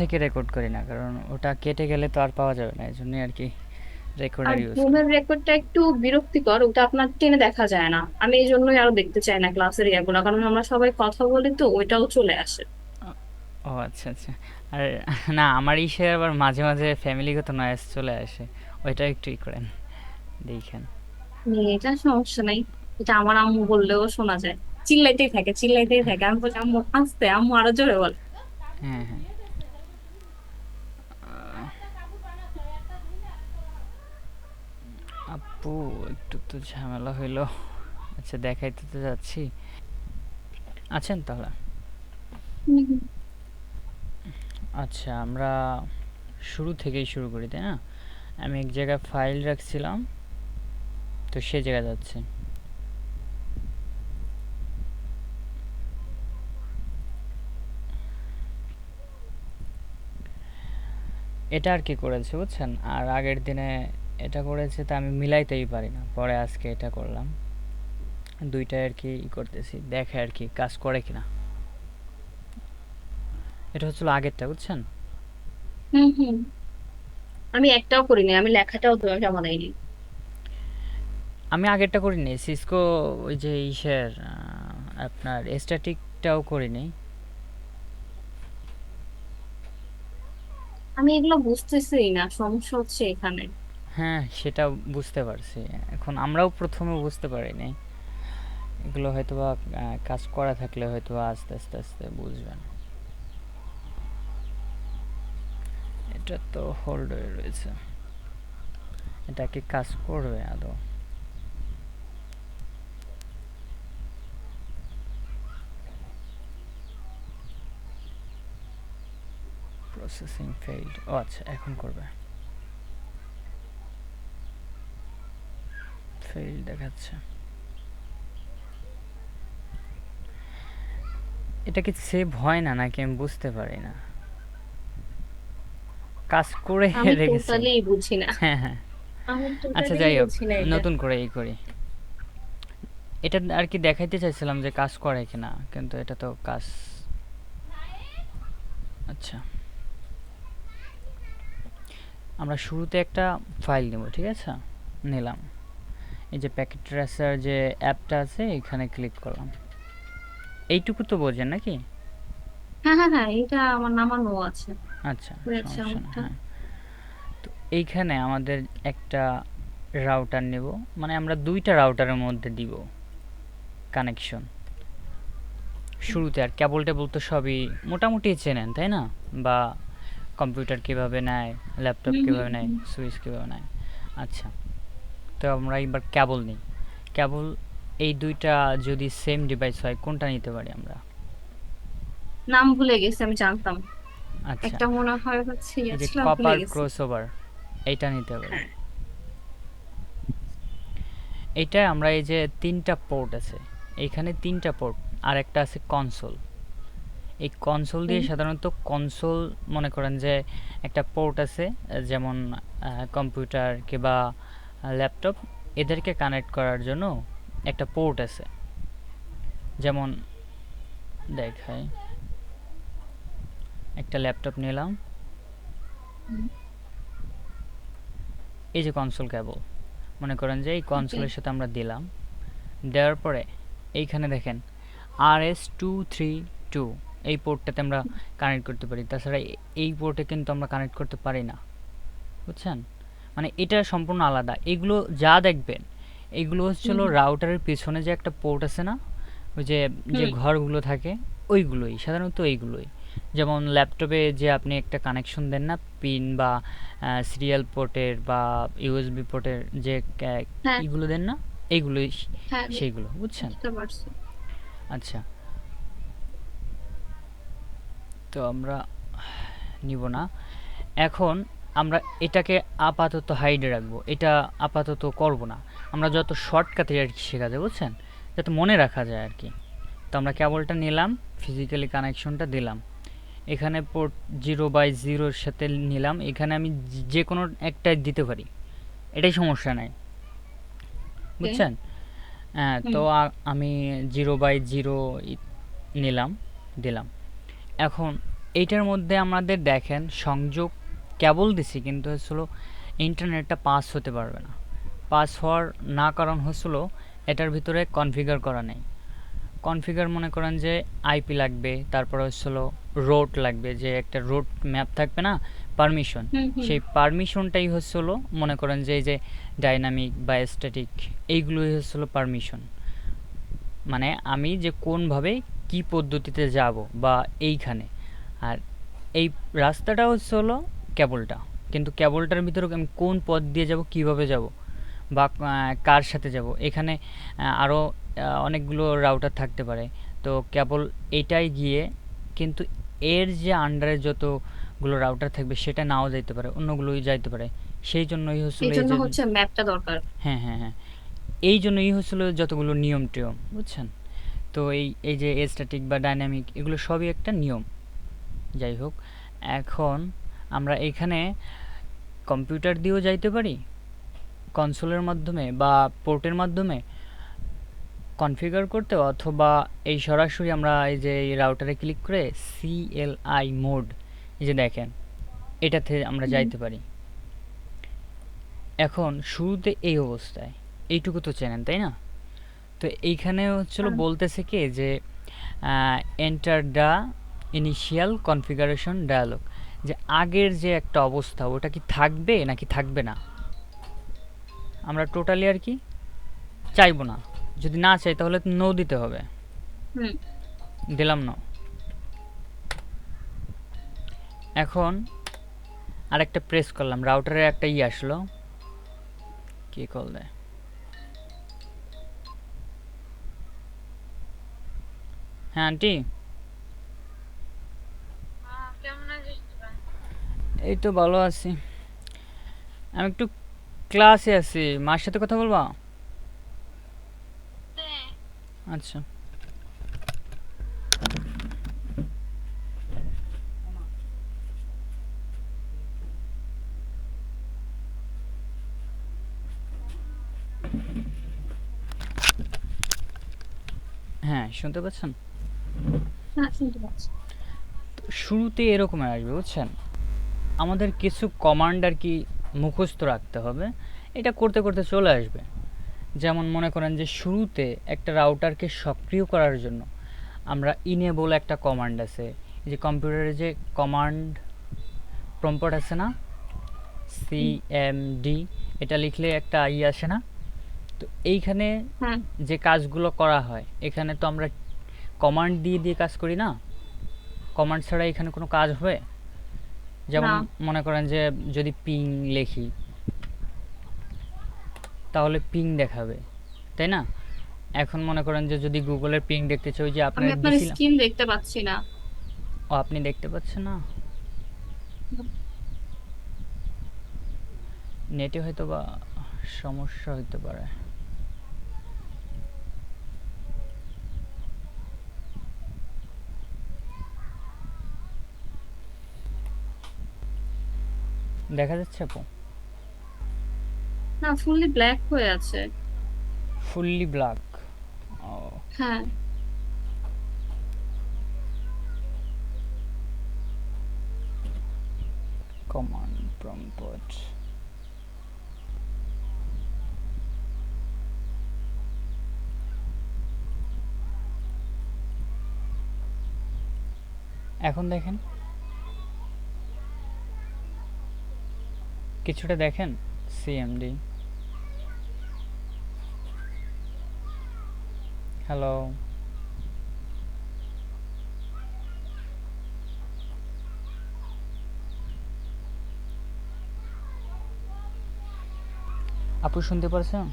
থেকে রেকর্ড করি না, কারণ ওটা কেটে গেলে তো আর পাওয়া যাবে না, এই জন্যই আর কি আর রেকর্ডার ইউজ করি। রুমের রেকর্ডটা একটু বিরক্তিকর, ওটা আপনার টেনে দেখা যায় না। আমি এই জন্যই আরো দেখতে চাই না ক্লাসের ইয়াগুলো, কারণ আমরা সবাই কথা বলি তো ওইটাও চলে আসে। ও আচ্ছা আচ্ছা। আর না, আমার ইসে আবার মাঝে মাঝে ফ্যামিলিগত নয়েজ চলে আসে, ওইটা একটু ই করেন, দেখেন। এটা সমস্যা নাই, এটা আমার আম্মু বললেও শোনা যায়। চিল্লাইতেই থাকে চিল্লাইতেই থাকে, আমি বলছি আম্মু আস্তে, আম্মু আরো জোরে বলে। হ্যাঁ হ্যাঁ। আপু, একটু তো ঝামেলা হইলো। আচ্ছা, দেখাইতে তো যাচ্ছি। আছেন তাহলে? হুম, হুম। আচ্ছা, আমরা শুরু থেকেই শুরু করি, তাই না? আমি এক জায়গায় ফাইল রাখছিলাম, তো সে জায়গায় যাচ্ছি। এটা আর কি করেছে বুঝছেন, আর আগের দিনে এটা করেছে, তা আমি মিলাইতেই পারি না, পরে আজকে এটা করলাম। দুইটাই আর কি করতেছি, দেখে আর কি কাজ করে কিনা। এটা হচ্ছিল আগেরটা, বুঝছেন। হুম হুম। আমি একটাও করিনি, আমি লেখাটাও তো জমা দেয়নি। আমি আগেরটা করিনি, সিসকো ওই যে ইসের আপনার স্ট্যাটিকটাও করিনি। আমি এগুলো বুঝতেছি না, সমস্যা হচ্ছে এখানে। হ্যাঁ, সেটা বুঝতে পারছি। এখন আমরাও প্রথমে বুঝতে পারিনি এগুলো, হয়তোবা কাজ করা থাকলে হয়তোবা আস্তে আস্তে আস্তে বুঝবেন। এটা তো হোল্ড হয়ে রয়েছে, এটা কি কাজ করবে আদৌ? প্রসেসিং ফেইল্ড, ও আচ্ছা, এখন করবে। ফেইল দেখাচ্ছে। এটা কি সেভ হয় না নাকি আমি বুঝতে পারি না। কাজ করে আমি রেখেছি। টোটালি বুঝি না। হ্যাঁ হ্যাঁ। আমি আচ্ছা, টোটালি যাই হোক, বুঝি না এটা। নতুন করে এই করি। এটা আর কি দেখাইতে চাইছিলাম যে কাজ করে কিনা, কিন্তু এটা তো কাজ। আচ্ছা, আমরা শুরুতে একটা ফাইল নেব, ঠিক আছে? নিলাম। এই যে প্যাকেট ট্রেসার যে অ্যাপটা আছে, এখানে ক্লিক করলাম। এইটুকু তো বোঝেন নাকি? হ্যাঁ হ্যাঁ হ্যাঁ, এটা আমার নামানো আছে, আচ্ছা, হয়েছে সমস্যা না, আমারটা। হ্যাঁ। তো এইখানে আমাদের একটা রাউটার নেব, মানে আমরা দুইটা রাউটারের মধ্যে দিব কানেকশন। শুরুতে আর কেবল টেবল তো সবই মোটামুটি চেনেন, তাই না? বা কম্পিউটার কিভাবে নেয়, ল্যাপটপ হুম হুম কিভাবে নেয়, হুম। সুইচ কিভাবে নেয়। আচ্ছা, তো আমরা এবার কেবল নিই। কেবল, এই দুইটা যদি সেম ডিভাইস হয় কোনটা নিতে পারি আমরা? নাম ভুলে গেছি, আমি জানতাম। আচ্ছা, একটা মনে হয় হচ্ছে ইয়ে এই যে ছিল, ভুলে কপার গেছি। ক্রসওভার, এইটা নিতে পারি। হ্যাঁ। এইটা আমরা এই যে তিনটা পোর্ট আছে, এইখানে তিনটা পোর্ট, আর একটা আছে কনসোল। এই কনসোল দিয়ে হুম, সাধারণত কনসোল, মনে করেন যে একটা পোর্ট আছে, যেমন কম্পিউটার কিংবা ল্যাপটপ, এদেরকে কানেক্ট করার জন্য একটা পোর্ট আছে। যেমন দেখাই, একটা ল্যাপটপ নিলাম, হুম, এই যে কনসোল কেবল, মনে করেন যে এই ওকে। কনসোলের সাথে আমরা দিলাম। দেওয়ার পরে এইখানে দেখেন RS232, এই পোর্টটাতে আমরা কানেক্ট করতে পারি, তাছাড়া এই পোর্টে কিন্তু আমরা কানেক্ট করতে পারি না, বুঝছেন? মানে এটা সম্পূর্ণ আলাদা। এগুলো যা দেখবেন, এগুলো হচ্ছে হুম হলো হুম রাউটারের পেছনে যে একটা পোর্ট আছে না, ওই যে যে হুম, ঘরগুলো থাকে, ওইগুলোই সাধারণত, এইগুলোই। যেমন ল্যাপটপে যে আপনি একটা কানেকশন দেন না, পিন বা সিরিয়াল পোর্টের বা ইউএসবি পোর্টের যে হ্যাঁ ইগুলো দেন না, এইগুলোই হ্যাঁ, সেইগুলো, বুঝছেন? বুঝতে পারছি। আচ্ছা, তো আমরা নিব না এখন। আমরা এটাকে আপাতত হাইডে রাখবো, এটা আপাতত করব না। আমরা যত শর্টকাটে আর কি শেখা যায়, বুঝছেন, যাতে মনে রাখা যায় আর কি। তো আমরা কেবলটা নিলাম, ফিজিক্যালি কানেকশনটা দিলাম, এখানে পোর্ট 0/0 সাথে নিলাম, এখানে আমি যে কোনো একটাই দিতে পারি, এটাই সমস্যা নাই, ওকে। বুঝছেন? হ্যাঁ, হুম তো আমি 0/0 নিলাম, দিলাম। এখন এইটার মধ্যে আমাদের দেখেন সংযোগ কেবল দিছি, কিন্তু হচ্ছিল ইন্টারনেটটা পাস হতে পারবে না। পাস হওয়ার না কারণ হচ্ছিল এটার ভিতরে কনফিগার করা নেই। কনফিগার মনে করেন যে আইপি লাগবে, তারপর হচ্ছিল রোড লাগবে, যে একটা রোড ম্যাপ থাকবে না, পারমিশন। হুম হুম। সেই পারমিশনটাই হচ্ছিল মনে করেন যে এই যে ডাইনামিক বা স্ট্যাটিক, এইগুলোই হচ্ছিল পারমিশন। মানে আমি যে কোনভাবে কি পদ্ধতিতে যাব বা এইখানে। আর এই রাস্তাটা হচ্ছে হলো কেবলটা, কিন্তু কেবলটার ভিতরে আমি কোন পথ দিয়ে যাব, কিভাবে যাব, বা কার সাথে যাব, এখানে আরও অনেকগুলো রাউটার থাকতে পারে। তো কেবল এটাই গিয়ে, কিন্তু এর যে আন্ডারে যতগুলো রাউটার থাকবে সেটা নাও যাইতে পারে, অন্যগুলোই যাইতে পারে। সেই জন্যই হচ্ছিল এই এই জন্য যে, হচ্ছে ম্যাপটা দরকার। হ্যাঁ হ্যাঁ হ্যাঁ, এই জন্যই হচ্ছিল যতগুলো নিয়ম টিয়ম, বুঝছেন? তো এই এই যে স্ট্যাটিক বা ডাইনামিক, এগুলো সবই একটা নিয়ম। যাই হোক, এখন আমরা এখানে কম্পিউটার দিয়েও যাইতে পারি, কনসোলের মাধ্যমে বা পোর্টের মাধ্যমে কনফিগার করতে, অথবা এই সরাসরি আমরা এই যে এই রাউটারে ক্লিক করে সিএলআই মোড, এই যে দেখেন, এটাতে আমরা হুম। যাইতে পারি। এখন শুরুতে এই অবস্থায়, এইটুকু তো চেনেন তাই না? তো এইখানে হচ্ছিল হ্যাঁ। বলতেছে কি যে enter the initial configuration dialog, যে আগের যে একটা অবস্থা ওটা কি থাকবে নাকি থাকবে না, আমরা টোটালি আর কি চাইবো না। যদি না চাই তাহলে নো দিতে হবে। হুম। দিলাম না। এখন আরেকটা প্রেস করলাম, রাউটারে একটা আসলো, কি কল দেয়, হ্যাঁ আন্টি, এই তো ভালো আছি। আমি একটু ক্লাসে আছি, মার সাথে কথা বলবা? আচ্ছা। হ্যাঁ, শুনতে পাচ্ছেন? হ্যাঁ শুনতে পাচ্ছি। তো শুরুতে এরকম আসবে, বুঝছেন? আমাদের কিছু কমান্ড আর কি মুখস্থ রাখতে হবে, এটা করতে করতে চলে আসবে। যেমন মনে করেন যে শুরুতে একটা রাউটারকে সক্রিয় করার জন্য আমরা ইনেবল একটা কমান্ড আছে, এই যে কম্পিউটারে যে কমান্ড প্রম্পট আছে না, হুম। সিএমডি, এটা লিখলে একটা আসে না? তো এইখানে হ্যাঁ। যে কাজগুলো করা হয়, এখানে তো আমরা কমান্ড দিয়ে দিয়ে কাজ করি না। কমান্ড ছাড়া এখানে কোনো কাজ হবে? যেমন না। মনে করেন যে যদি পিং লিখি তাহলে পিং দেখাবে, তাই না? এখন মনে করেন যে যদি গুগলের পিং দেখতে চাই, ওই যে আমি আপনার আপনার দিছিলাম। স্ক্রিন দেখতে পাচ্ছি না। ও, আপনি দেখতে পাচ্ছেন না? নেটে হয়তো বা সমস্যা হইতে পারে। দেখা যাচ্ছে আপু? না, ফুললি ব্ল্যাক হয়ে আছে। Fully black? ও, হ্যাঁ। কমান্ড প্রম্পট, এখন দেখেন, কিছুটা দেখেন। সিএমডি, হ্যালো, আপু শুনতে পারছেন?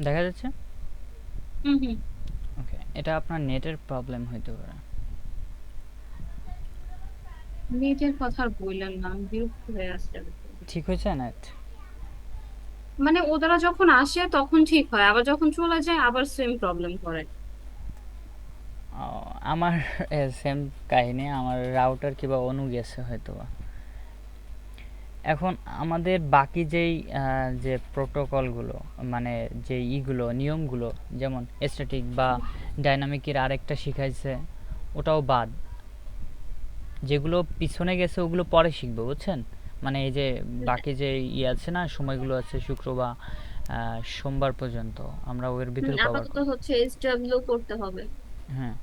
দেখা যাচ্ছে? হুম হুম। ওকে, এটা আপনার নেটের প্রবলেম হইতে পারে। নেটের কথা আর বললেন না, আমি বিরক্ত হয়ে আসছে। ঠিক হয়েছে নেট? মানে ওরা যখন আসে তখন ঠিক হয়, আবার যখন চলে যায় আবার সেম প্রবলেম করে। আমার সেম কাহিনী, আমার রাউটার কিংবা অনু গেছে হয়তো বা। এখন আমাদের বাকি যেই যে প্রোটোকলগুলো, মানে যে ইগুলো নিয়মগুলো, যেমন স্ট্যাটিক বা ডাইনামিকের আরেকটা শিখাইছে, ওটাও বাদ। যেগুলো পিছনে গেছে ওগুলো পরে শিখবো, বুঝছেন? মানে এই যে বাকি যে আছে না, সময়গুলো আছে শুক্র বা সোমবার পর্যন্ত, আমরা ওর ভিতরে কভার আপাতত করব। হচ্ছে এইচডব্লিউ করতে হবে। হ্যাঁ,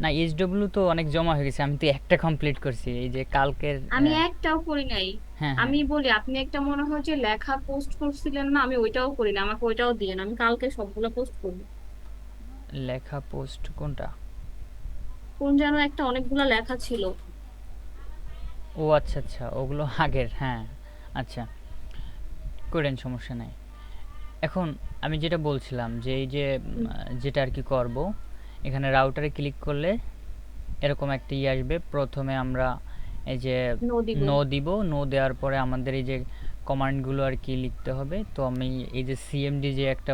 না এইচডব্লিউ তো অনেক জমা হয়ে গেছে, আমি তো একটা কমপ্লিট করছি এই যে কালকের। আমি একটাও করি নাই। হ্যাঁ হ্যাঁ, আমি বলি, আপনি একটা মনে হয় যে লেখা পোস্ট করছিলেন না, আমি ওইটাও করি না, আমাকে ওইটাও দিয়ে আমি কালকে সবগুলো পোস্ট করবো। লেখা পোস্ট কোনটা? কোন যেন একটা অনেকগুলা লেখা ছিল। ও আচ্ছা আচ্ছা, ওগুলো আগের, হ্যাঁ। আচ্ছা, করেন, সমস্যা নাই। এখন আমি যেটা বলছিলাম যে এই যে হুম, যেটা আর কি করব, এখানে রাউটারে ক্লিক করলে এরকম একটা আসবে। প্রথমে আমরা এই যে নো দিব। নো দিব, নো দেওয়ার পরে আমাদের এই যে কমান্ডগুলো আর কি লিখতে হবে। তো আমি এই যে সিএমডি যে একটা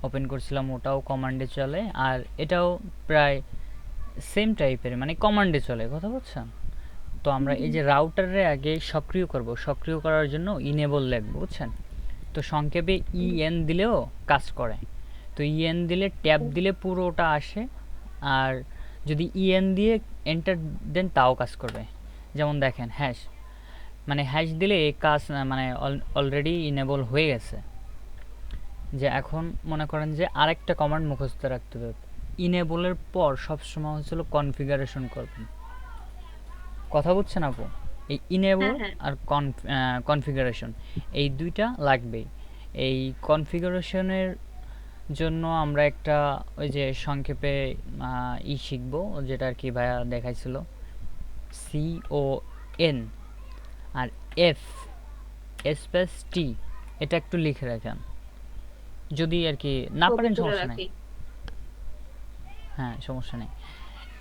ওপেন করছিলাম, ওটাও কমান্ডে চলে, আর এটাও প্রায় সেম টাইপের, মানে কমান্ডে চলে, কথা বলছেন? তো আমরা এই যে রাউটারে আগে সক্রিয় করব, সক্রিয় করার জন্য ইনেবল লিখবো, বুঝছেন? তো সংক্ষেপে ইএন দিলেও কাজ করে। তো ইএন দিলে, ট্যাব দিলে পুরোটা আসে। আর যদি ইএন দিয়ে এন্টার দেন তাও কাজ করবে। যেমন দেখেন হ্যাশ, মানে হ্যাশ দিলে এই কাজ মানে অলরেডি ইনেবল হয়ে গেছে। যে এখন মনে করেন যে আরেকটা কমান্ড মুখস্থ রাখতে হবে। ইনেবলের পর সবসময় হচ্ছিল কনফিগারেশন করবেন, কথা বুঝছেন আপু? এই ইনেবল হ্যাঁ, হ্যাঁ। আর কনফিগারেশন, এই দুইটা লাগবেই। এই কনফিগারেশনের জন্য আমরা একটা ওই যে সংক্ষেপে শিখবো, যেটা আর কি ভাইয়া দেখাইছিল, CON আর F স্পেস টি, এটা একটু লিখে রাখেন, যদি আর কি না ছবি পারেন তুলে সমস্যা নেই। রাখি। হ্যাঁ, সমস্যা নেই।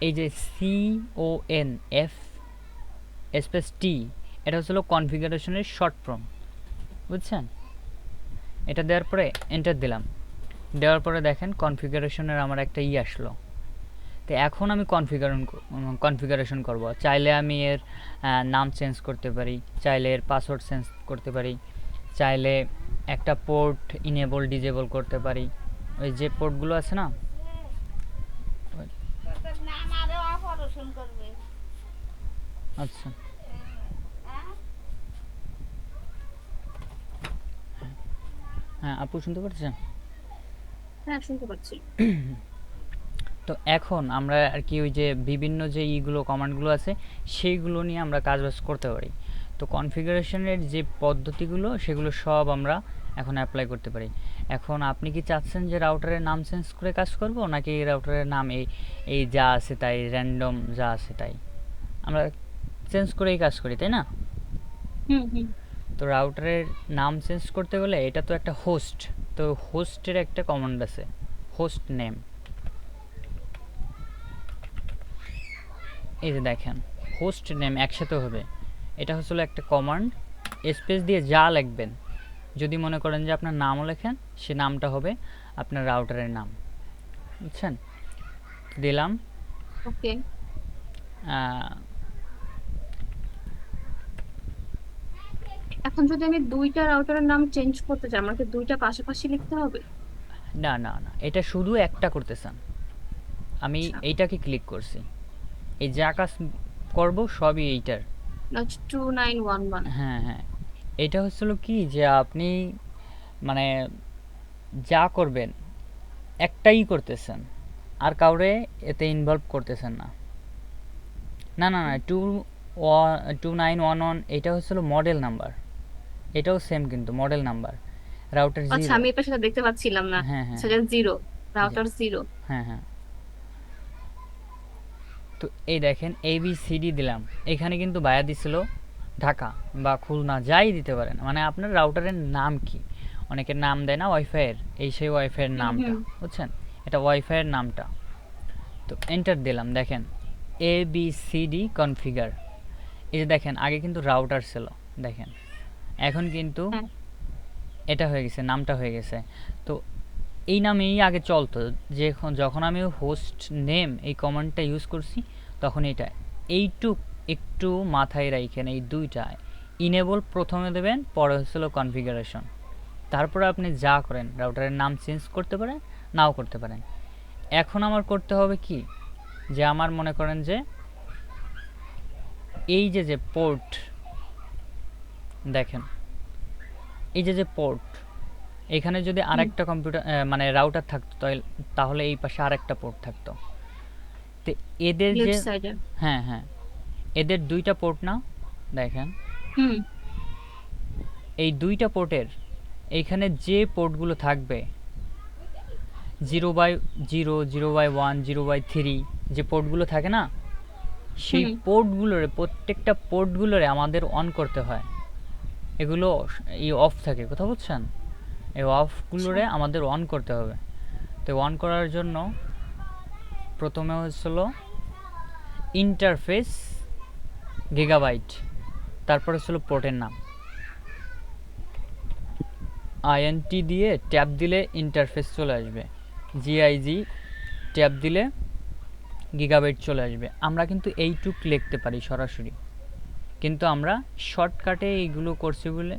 এই যে CONF স্পেস টি, এটা হচ্ছিল কনফিগারেশনের শর্ট ফর্ম, বুঝছেন? এটা দেওয়ার পরে এন্টার দিলাম। দেওয়ার পরে দেখেন কনফিগারেশনের আমার একটা আসলো। তো এখন আমি কনফিগারেশন করব। চাইলে আমি এর নাম চেঞ্জ করতে পারি, চাইলে এর পাসওয়ার্ড চেঞ্জ করতে পারি, চাইলে একটা পোর্ট ইনেবল ডিজেবল করতে পারি। ওই যে পোর্টগুলো আছে না, আচ্ছা, হ্যাঁ আপু শুনতে পাচ্ছেন? হ্যাঁ, শুনতে পাচ্ছি। তো এখন আমরা আর কি ওই যে বিভিন্ন যে কমান্ডগুলো আছে, সেইগুলো নিয়ে আমরা কাজবাজ করতে পারি। তো কনফিগারেশনের যে পদ্ধতিগুলো, সেগুলো সব আমরা এখন অ্যাপ্লাই করতে পারি। এখন আপনি কি চাচ্ছেন যে রাউটারের নাম চেঞ্জ করে কাজ করব, নাকি রাউটারের নাম এই এই যা আছে তাই, র্যান্ডম যা আছে তাই আমরা চেঞ্জ করেই কাজ করি, তাই না? হুম, হুম। তো রাউটারের নাম চেঞ্জ করতে গেলে, এটা তো একটা হোস্ট, তো হোস্টের একটা কমান্ড আছে, হোস্ট নেম। এই যে দেখেন, হোস্ট নেম একসাথে হবে, এটা হচ্ছিল একটা কমান্ড। স্পেস দিয়ে যা লিখবেন, যদি মনে করেন যে আপনার নামও লেখেন, সে নামটা হবে আপনার রাউটারের নাম, বুঝছেন? দিলাম। ওকে। আহ, এখন যদি আমি দুইটা রাউটারের নাম চেঞ্জ করতে চাই, আমাকে দুইটা পাশাপাশি লিখতে হবে? না না না, এটা শুধু একটা করতেছেন। আমি আচ্ছা। এইটাকে ক্লিক করছি, এই যা কাজ করব সবই এইটার। 2911। হ্যাঁ হ্যাঁ, এটা হচ্ছিল কি যে আপনি মানে যা করবেন একটাই করতেছেন, আর কাউরে এতে ইনভলভ করতেছেন না। না না না, 2911 এটা হচ্ছিল মডেল নাম্বার, এটাও সেম কিন্তু মডেল নাম্বার, রাউটার আচ্ছা, জিরো। আমি এই পাশে দেখতে পাচ্ছিলাম না। হ্যাঁ হ্যাঁ সেটা জিরো, জি, রাউটার জিরো। হ্যাঁ হ্যাঁ। তো এই দেখেন ABCD দিলাম, এখানে কিন্তু বায়া দিছিল ঢাকা বা খুলনা, যাই দিতে পারেন, মানে আপনার রাউটারের নাম কি, অনেকের নাম দেয় না ওয়াইফাইয়ের, এই সেই ওয়াইফাইয়ের হুম, নামটা, হুম। বুঝছেন? এটা ওয়াইফাইয়ের নামটা। তো এন্টার দিলাম, দেখেন ABCD কনফিগার। এই যে দেখেন, আগে কিন্তু রাউটার ছিল, দেখেন এখন কিন্তু হ্যাঁ, এটা হয়ে গেছে, নামটা হয়ে গেছে। তো এই নামেই আগে চলতো, যে যখন আমি হোস্ট নেম এই কমান্ডটা ইউজ করছি তখন এটা এইটুক একটু মাথায় রাখেন। এই দুইটা ইনেবল প্রথমে দেবেন, পরে হচ্ছিল কনফিগারেশন। তারপরে আপনি যা করেন রাউটারের নাম চেঞ্জ করতে পারেন, নাও করতে পারেন। এখন আমার করতে হবে কি, যে আমার মনে করেন যে এই যে পোর্ট দেখেন, এই যে পোর্ট, এখানে যদি আরেকটা কম্পিউটার মানে রাউটার থাকতো তাহলে এই পাশে আরেকটা পোর্ট থাকতো। তো এদের যে লেফট সাইডে। হ্যাঁ হ্যাঁ, এদের দুইটা পোর্ট না, দেখেন হুম এই দুইটা পোর্টের এইখানে যে পোর্টগুলো থাকবে 0/0, 0/1, 0/3 যে পোর্টগুলো থাকে না, সেই পোর্টগুলোরে প্রত্যেকটা পোর্টগুলোরে আমাদের অন করতে হয়। এগুলো এই অফ থাকে, কথা বুঝছেন? এই অফগুলোরে আমাদের অন করতে হবে। তো অন করার জন্য প্রথমে হচ্ছিল ইন্টারফেস গিগাবাইট, তারপরে হচ্ছিল পোর্টের নাম, আইএনটি দিয়ে ট্যাব দিলে ইন্টারফেস চলে আসবে, জিআইজি ট্যাব দিলে গিগাবাইট চলে আসবে। আমরা কিন্তু এইটুক লিখতে পারি সরাসরি, কিন্তু আমরা শর্টকাটে এইগুলো করছি বলে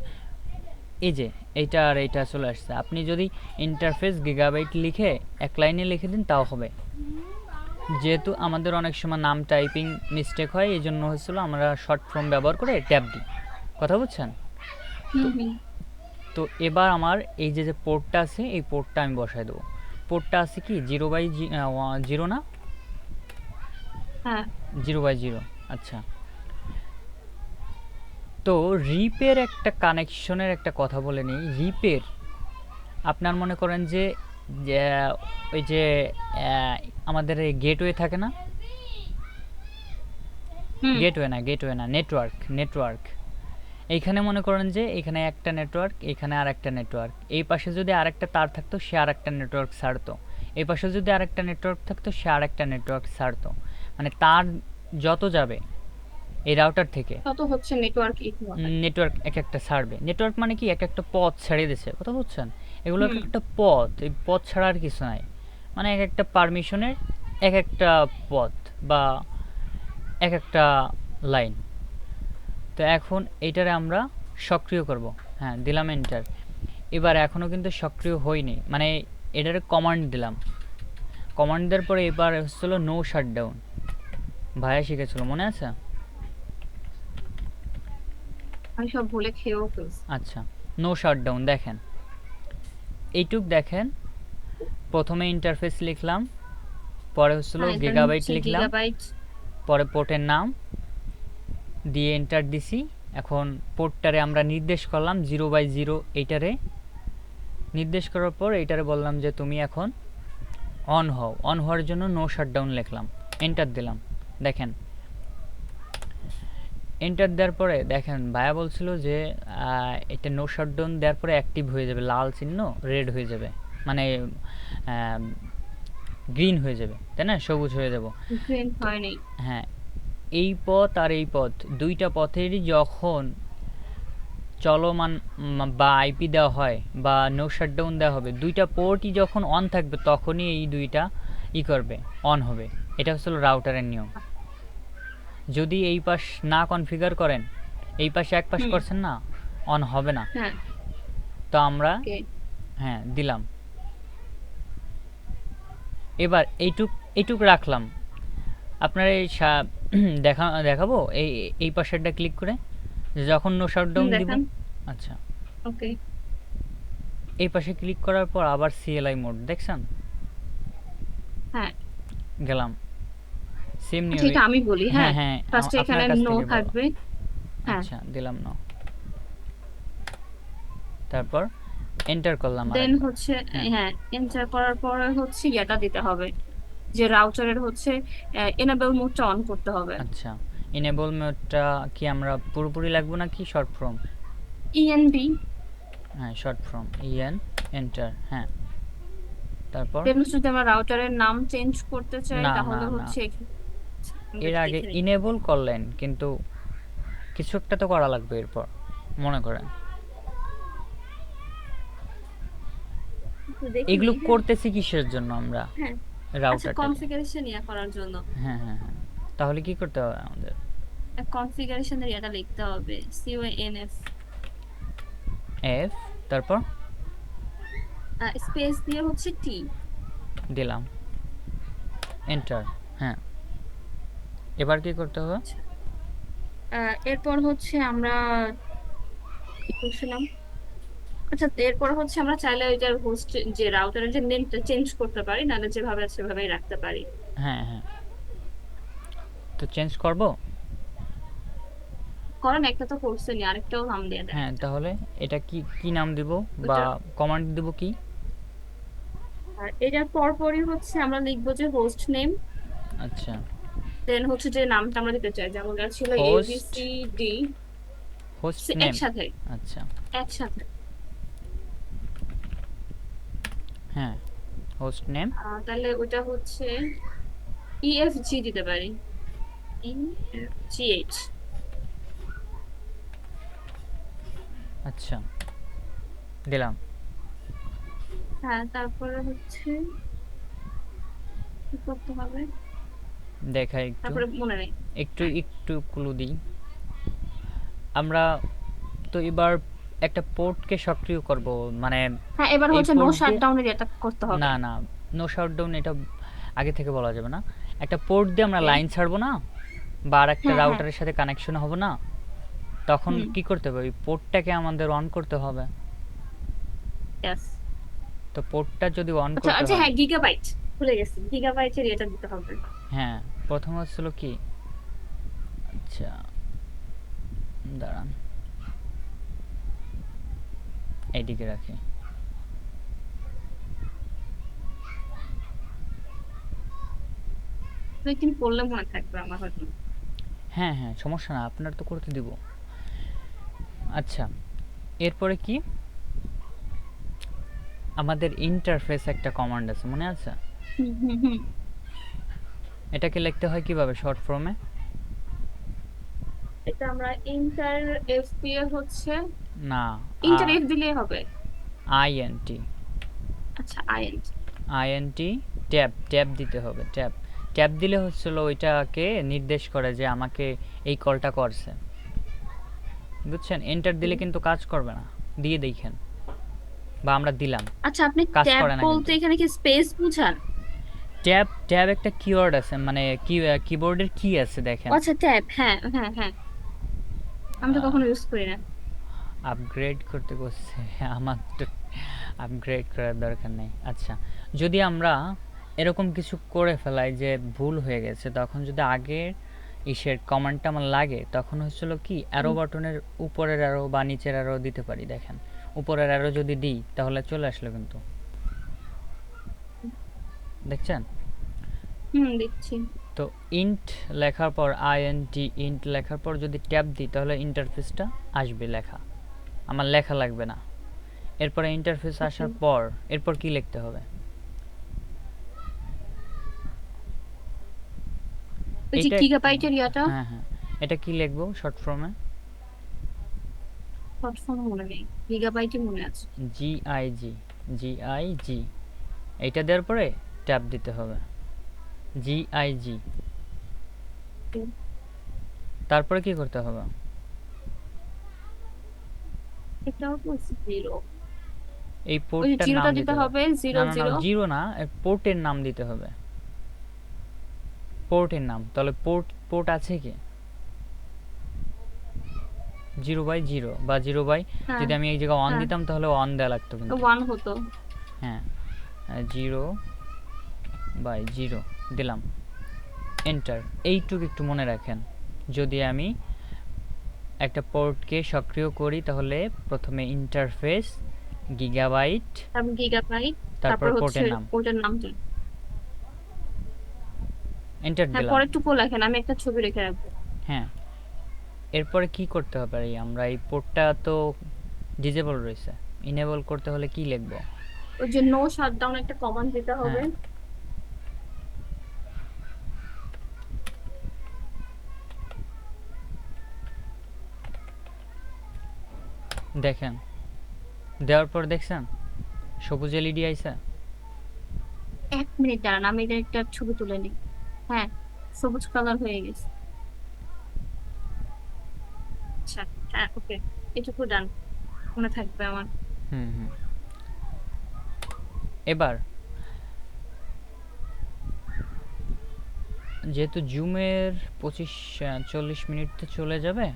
এই যে এইটা আর এইটা চলে আসছে। আপনি যদি ইন্টারফেস গিগাবাইট লিখে এক লাইনে লিখে দিন তাও হবে। যেহেতু আমাদের অনেক সময় নাম টাইপিং মিস্টেক হয়, এই জন্য হচ্ছিল আমরা শর্ট ফর্ম ব্যবহার করে ট্যাব দিই, কথা বুঝছেন? তো এবার আমার এই যে পোর্টটা আছে এই পোর্টটা আমি বসাই দেবো। পোর্টটা আছে কি 0/0 না? হ্যাঁ 0/0, আচ্ছা। তো রিপের একটা কানেকশনের একটা কথা বলে নিই। রিপের আপনার মনে করেন যে ওই যে আমাদের গেটওয়ে থাকে না, গেটওয়ে না, নেটওয়ার্ক। এইখানে মনে করেন যে এখানে একটা নেটওয়ার্ক, এখানে আর একটা নেটওয়ার্ক, এই পাশে যদি আরেকটা তার থাকতো সে আর একটা নেটওয়ার্ক ছাড়তো, এই পাশে যদি আরেকটা নেটওয়ার্ক থাকতো সে আর একটা নেটওয়ার্ক ছাড়তো। মানে তার যত যাবে এই রাউটার থেকে তত হচ্ছে নেটওয়ার্ক ইস্যু হয়। নেটওয়ার্ক এক একটা ছাড়বে। নেটওয়ার্ক মানে কি এক একটা পথ ছেড়ে দিছে, কথা বুঝছেন? এগুলো এক একটা পথ, এই পথ ছাড়া আর কিছু নাই। মানে এক একটা পারমিশনের এক একটা পথ বা এক একটা লাইন। তো এখন এইটারে আমরা সক্রিয় করব। হ্যাঁ দিলাম এন্টার। এবার এখনও কিন্তু সক্রিয় হয়নি, মানে এটারে কমান্ড দিলাম। কমান্ড দেওয়ার পরে এবার হচ্ছিল নো শাটডাউন, ভাইয়া শিখেছিল মনে আছে? আমি সব ভুলে খেয়েও ফেলছি। আচ্ছা, নো শাটডাউন দেখেন, এইটুক দেখেন। প্রথমে ইন্টারফেস লিখলাম, পরে হচ্ছিল গিগাবাইট লিখলাম, পরে পোর্টের নাম দিয়ে এন্টার দিছি। এখন পোর্টটারে আমরা নির্দেশ করলাম 0/0, এইটারে নির্দেশ করার পর এইটারে বললাম যে তুমি এখন অন হও। অন হওয়ার জন্য নো শাটডাউন লিখলাম, এন্টার দিলাম। দেখেন এন্টার দেওয়ার পরে দেখেন ভাইয়া বলছিল যে এটা নো শাটডাউন দেওয়ার পরে অ্যাক্টিভ হয়ে যাবে, লাল চিহ্ন রেড হয়ে যাবে, মানে গ্রিন হয়ে যাবে, তাই না? সবুজ হয়ে যাব। হ্যাঁ, এই পথ আর এই পথ দুইটা পথেরই যখন চলমান বা আইপি দেওয়া হয় বা নো শাটডাউন দেওয়া হবে, দুইটা পোর্টই যখন অন থাকবে তখনই এই দুইটা করবে, অন হবে। এটা হচ্ছিল রাউটারের নিয়ম। যদি এই পাশ না কনফিগার করেন, এই পাশে এক পাশ করছেন না, অন হবে না। তো আমরা হ্যাঁ দিলাম। এবার এইটুক রাখলাম। আপনার এই দেখাবো এই পাশেরটা ক্লিক করে যখন নো শাটডাউন দিব। আচ্ছা ওকে, এই পাশে ক্লিক করার পর আবার সিএলআই মোড দেখছেন? হ্যাঁ গেলাম সেম নিয়ম। এটা আমি বলি। হ্যাঁ হ্যাঁ হ্যাঁ, ফার্স্টে এখানে নো থাকবে। আচ্ছা দিলাম নো, তারপর এন্টার করলাম। দেন হচ্ছে হ্যাঁ এন্টার করার পরে হচ্ছে এটা দিতে হবে যে রাউটারের হচ্ছে এনেবল মোডটা অন করতে হবে। আচ্ছা, এনেবল মোডটা কি আমরা পুরোপুরি লাগবো নাকি শর্ট ফর্ম? ইএনবি, হ্যাঁ শর্ট ফর্ম ইএন, এন্টার। হ্যাঁ তারপর যদি আমরা রাউটারের নাম চেঞ্জ করতে চাই তাহলে হচ্ছে এর আগে ইনেবল করলেন, কিন্তু কিছু একটা তো করা লাগবে এরপর, মনে করেন দেখিনি, এগুলো হ্যাঁ। করতেছি কিসের জন্য আমরা? হ্যাঁ, আচ্ছা, রাউটারটাকে। কনফিগারেশন ইয়া করার জন্য। হ্যাঁ হ্যাঁ হ্যাঁ, তাহলে কি করতে হবে আমাদের? কনফিগারেশনের ইয়াটা লিখতে হবে, CONF, এফ, তারপর স্পেস দিয়ে হচ্ছে টি। দিলাম, এন্টার। হ্যাঁ, এবার কি করতে হবে? এরপর হচ্ছে আমরা কি করছিলাম, আচ্ছা এরপর হচ্ছে আমরা চাইলে ওইটার হোস্ট যে রাউটারের যে নেমটা চেঞ্জ করতে পারি, নাহলে যেভাবে আছে সেভাবেই রাখতে পারি। হ্যাঁ হ্যাঁ, তো চেঞ্জ করব। কারণ একটা তো করছেনি, আরেকটাও নাম দিয়ে দেন হ্যাঁ, একটা। তাহলে এটা কি কি নাম দিব বা ওইটা, কমান্ড দিব কি? আর এটার পরপরই হচ্ছে আমরা লিখবো যে হোস্ট নেম, আচ্ছা, দেন হচ্ছে যে নামটা আমরা দিতে চাই, যেমন এটা ছিল হোস্ট, ABCD, হোস্ট নেম। একসাথে, আচ্ছা, একসাথে। হ্যাঁ, হোস্ট নেম। তাহলে ওটা হচ্ছে EFG দিতে পারি, EFGH। আচ্ছা, দিলাম। হ্যাঁ, তারপরে হচ্ছে কি করতে হবে, দেখাই একটু, তারপরে মনে নেই। একটু একটু ক্লু দিই। আমরা তো এবার একটা পোর্টকে সক্রিয় করব, মানে হ্যাঁ, এবার এই হচ্ছে নো পোর্ট দিয়ে। শাটডাউনের এটা করতে হবে। না না, নো শাটডাউন এটা আগে থেকে বলা যাবে না। একটা পোর্ট দিয়ে আমরা ওকে। লাইন ছাড়বো না, বা আর একটা হ্যাঁ হ্যাঁ। রাউটারের সাথে কানেকশন হব না, তখন হুম। কি করতে হবে? ওই পোর্টটাকে আমাদের অন করতে হবে। ইয়েস। তো পোর্টটা যদি অন আচ্ছা করতে আচ্ছা, হয়, হ্যাঁ, গিগাবাইট ভুলে গেছি, গিগাবাইটের এটা দিতে হবে। হ্যাঁ, প্রথম হচ্ছিল কি, আচ্ছা দাঁড়ান, এইদিকে রাখি। একদিন পড়লে মনে থাকবে আমার হয়তো। হ্যাঁ হ্যাঁ, সমস্যা না, আপনার তো করতে দিব। আচ্ছা, এরপরে কি, আমাদের ইন্টারফেস একটা কমান্ড আছে, মনে আছে? হুম হুম হুম। এটাকে লিখতে হয় কিভাবে শর্ট ফর্মে? এটা আমরা ইন্টার এফ দিয়ে হচ্ছে, না, ইন্টার এফ দিলেই হবে। আইএনটি, আচ্ছা, আইএনজি। আইএনটি, ট্যাব, ট্যাব দিতে হবে, ট্যাব। ট্যাব দিলে হচ্ছিল ওইটাকে নির্দেশ করে যে আমাকে এই কলটা করছে, বুঝছেন? এন্টার দিলে কিন্তু কাজ করবে না, দিয়ে দেখেন, বা আমরা দিলাম, আচ্ছা, আপনি কাজ ট্যাব করে না বলতে কিন্তু। এখানে কি স্পেস বুঝান? ট্যাব, ট্যাব একটা কিওয়ার্ড আছে, মানে কি, কিবোর্ডের কি আছে ও দেখেন। আচ্ছা, ট্যাব, হ্যাঁ হ্যাঁ হ্যাঁ, আমি তো কখনো ইউজ করি না। আপগ্রেড করতে বলছে, আমার তো আপগ্রেড করার দরকার নেই। আচ্ছা, যদি আমরা এরকম কিছু করে ফেলাই যে ভুল হয়ে গেছে, তখন যদি আগের ইসের কমান্ডটা আমার লাগে, তখন হচ্ছিল কি অ্যারো হুম। বাটনের উপরের অ্যারো বা নিচের অ্যারো দিতে পারি। দেখেন, উপরের অ্যারো যদি দিই তাহলে চলে আসলো কিন্তু, দেখছেন? হুম, দেখছি। তো ইন্ট লেখার পর, আইএনটি ইন্ট লেখার পর যদি ট্যাব দিই তাহলে ইন্টারফেসটা আসবে লেখা, আমার লেখা লাগবে না। এরপরে ইন্টারফেস ওকে। আসার পর এরপর কি লিখতে হবে? ওই যে এটা একটু, গিগাবাইটের ইয়াটা হ্যাঁ হ্যাঁ, এটা কি লিখবো শর্ট ফর্মে? সবসময় মনে নেই, গিগাবাইটই মনে আছে। জিআইজি, জিআইজি, এইটা দেওয়ার পরে ট্যাব দিতে হবে, জিআইজি। হুম। তারপরে কি করতে হবে? এটাও তো জিরো, এই ওই যে পোর্টটার নাম জিরোটা দিতে দিতে হবে। হবে, না জিরো না না, জিরো। জিরো না, পোর্টের নাম দিতে হবে, পোর্টের নাম। তাহলে পোর্ট, পোর্ট আছে কি? 0/0 বা 0 বাই, হ্যাঁ যদি আমি এই জায়গায় অন হ্যাঁ, দিতাম তাহলে অন দেওয়া লাগতো কিন্তু। ওয়ান হতো। হ্যাঁ, 0/0 দিলাম, এন্টার। এইটুকু একটু মনে রাখেন, যদি আমি একটা পোর্টকে সক্রিয় করি তাহলে প্রথমে ইন্টারফেস, গিগাবাইট, তারপর গিগাবাইট, তারপর তারপর হচ্ছে পোর্টের নাম, ওটার নামটা। এন্টার হ্যাঁ, দিলাম। পরের টুকু লেখেন, আমি একটা ছবি রেখে রাখবো। হ্যাঁ, এরপরে কি করতে হবে? আমরা এই পোর্টটা তো ডিজেবল রয়েছে, ইনেবল করতে হলে কি লিখবো? ওই যে নো শাটডাউন একটা কমান্ড দিতে হবে। হ্যাঁ, দেখেন, দেওয়ার পর দেখছেন সবুজ এলইডি আইছে? 1 মিনিট দাঁড়ান, আমি এটা একটা ছবি তুলে নিই। হ্যাঁ, সবুজ কালার হয়ে গেছে। আচ্ছা, হ্যাঁ, ওকে, এটুকু ডান, মনে থাকবে আমার। হুম হুম। এবার যেহেতু জুমের 25-40 মিনিট তো চলে যাবে,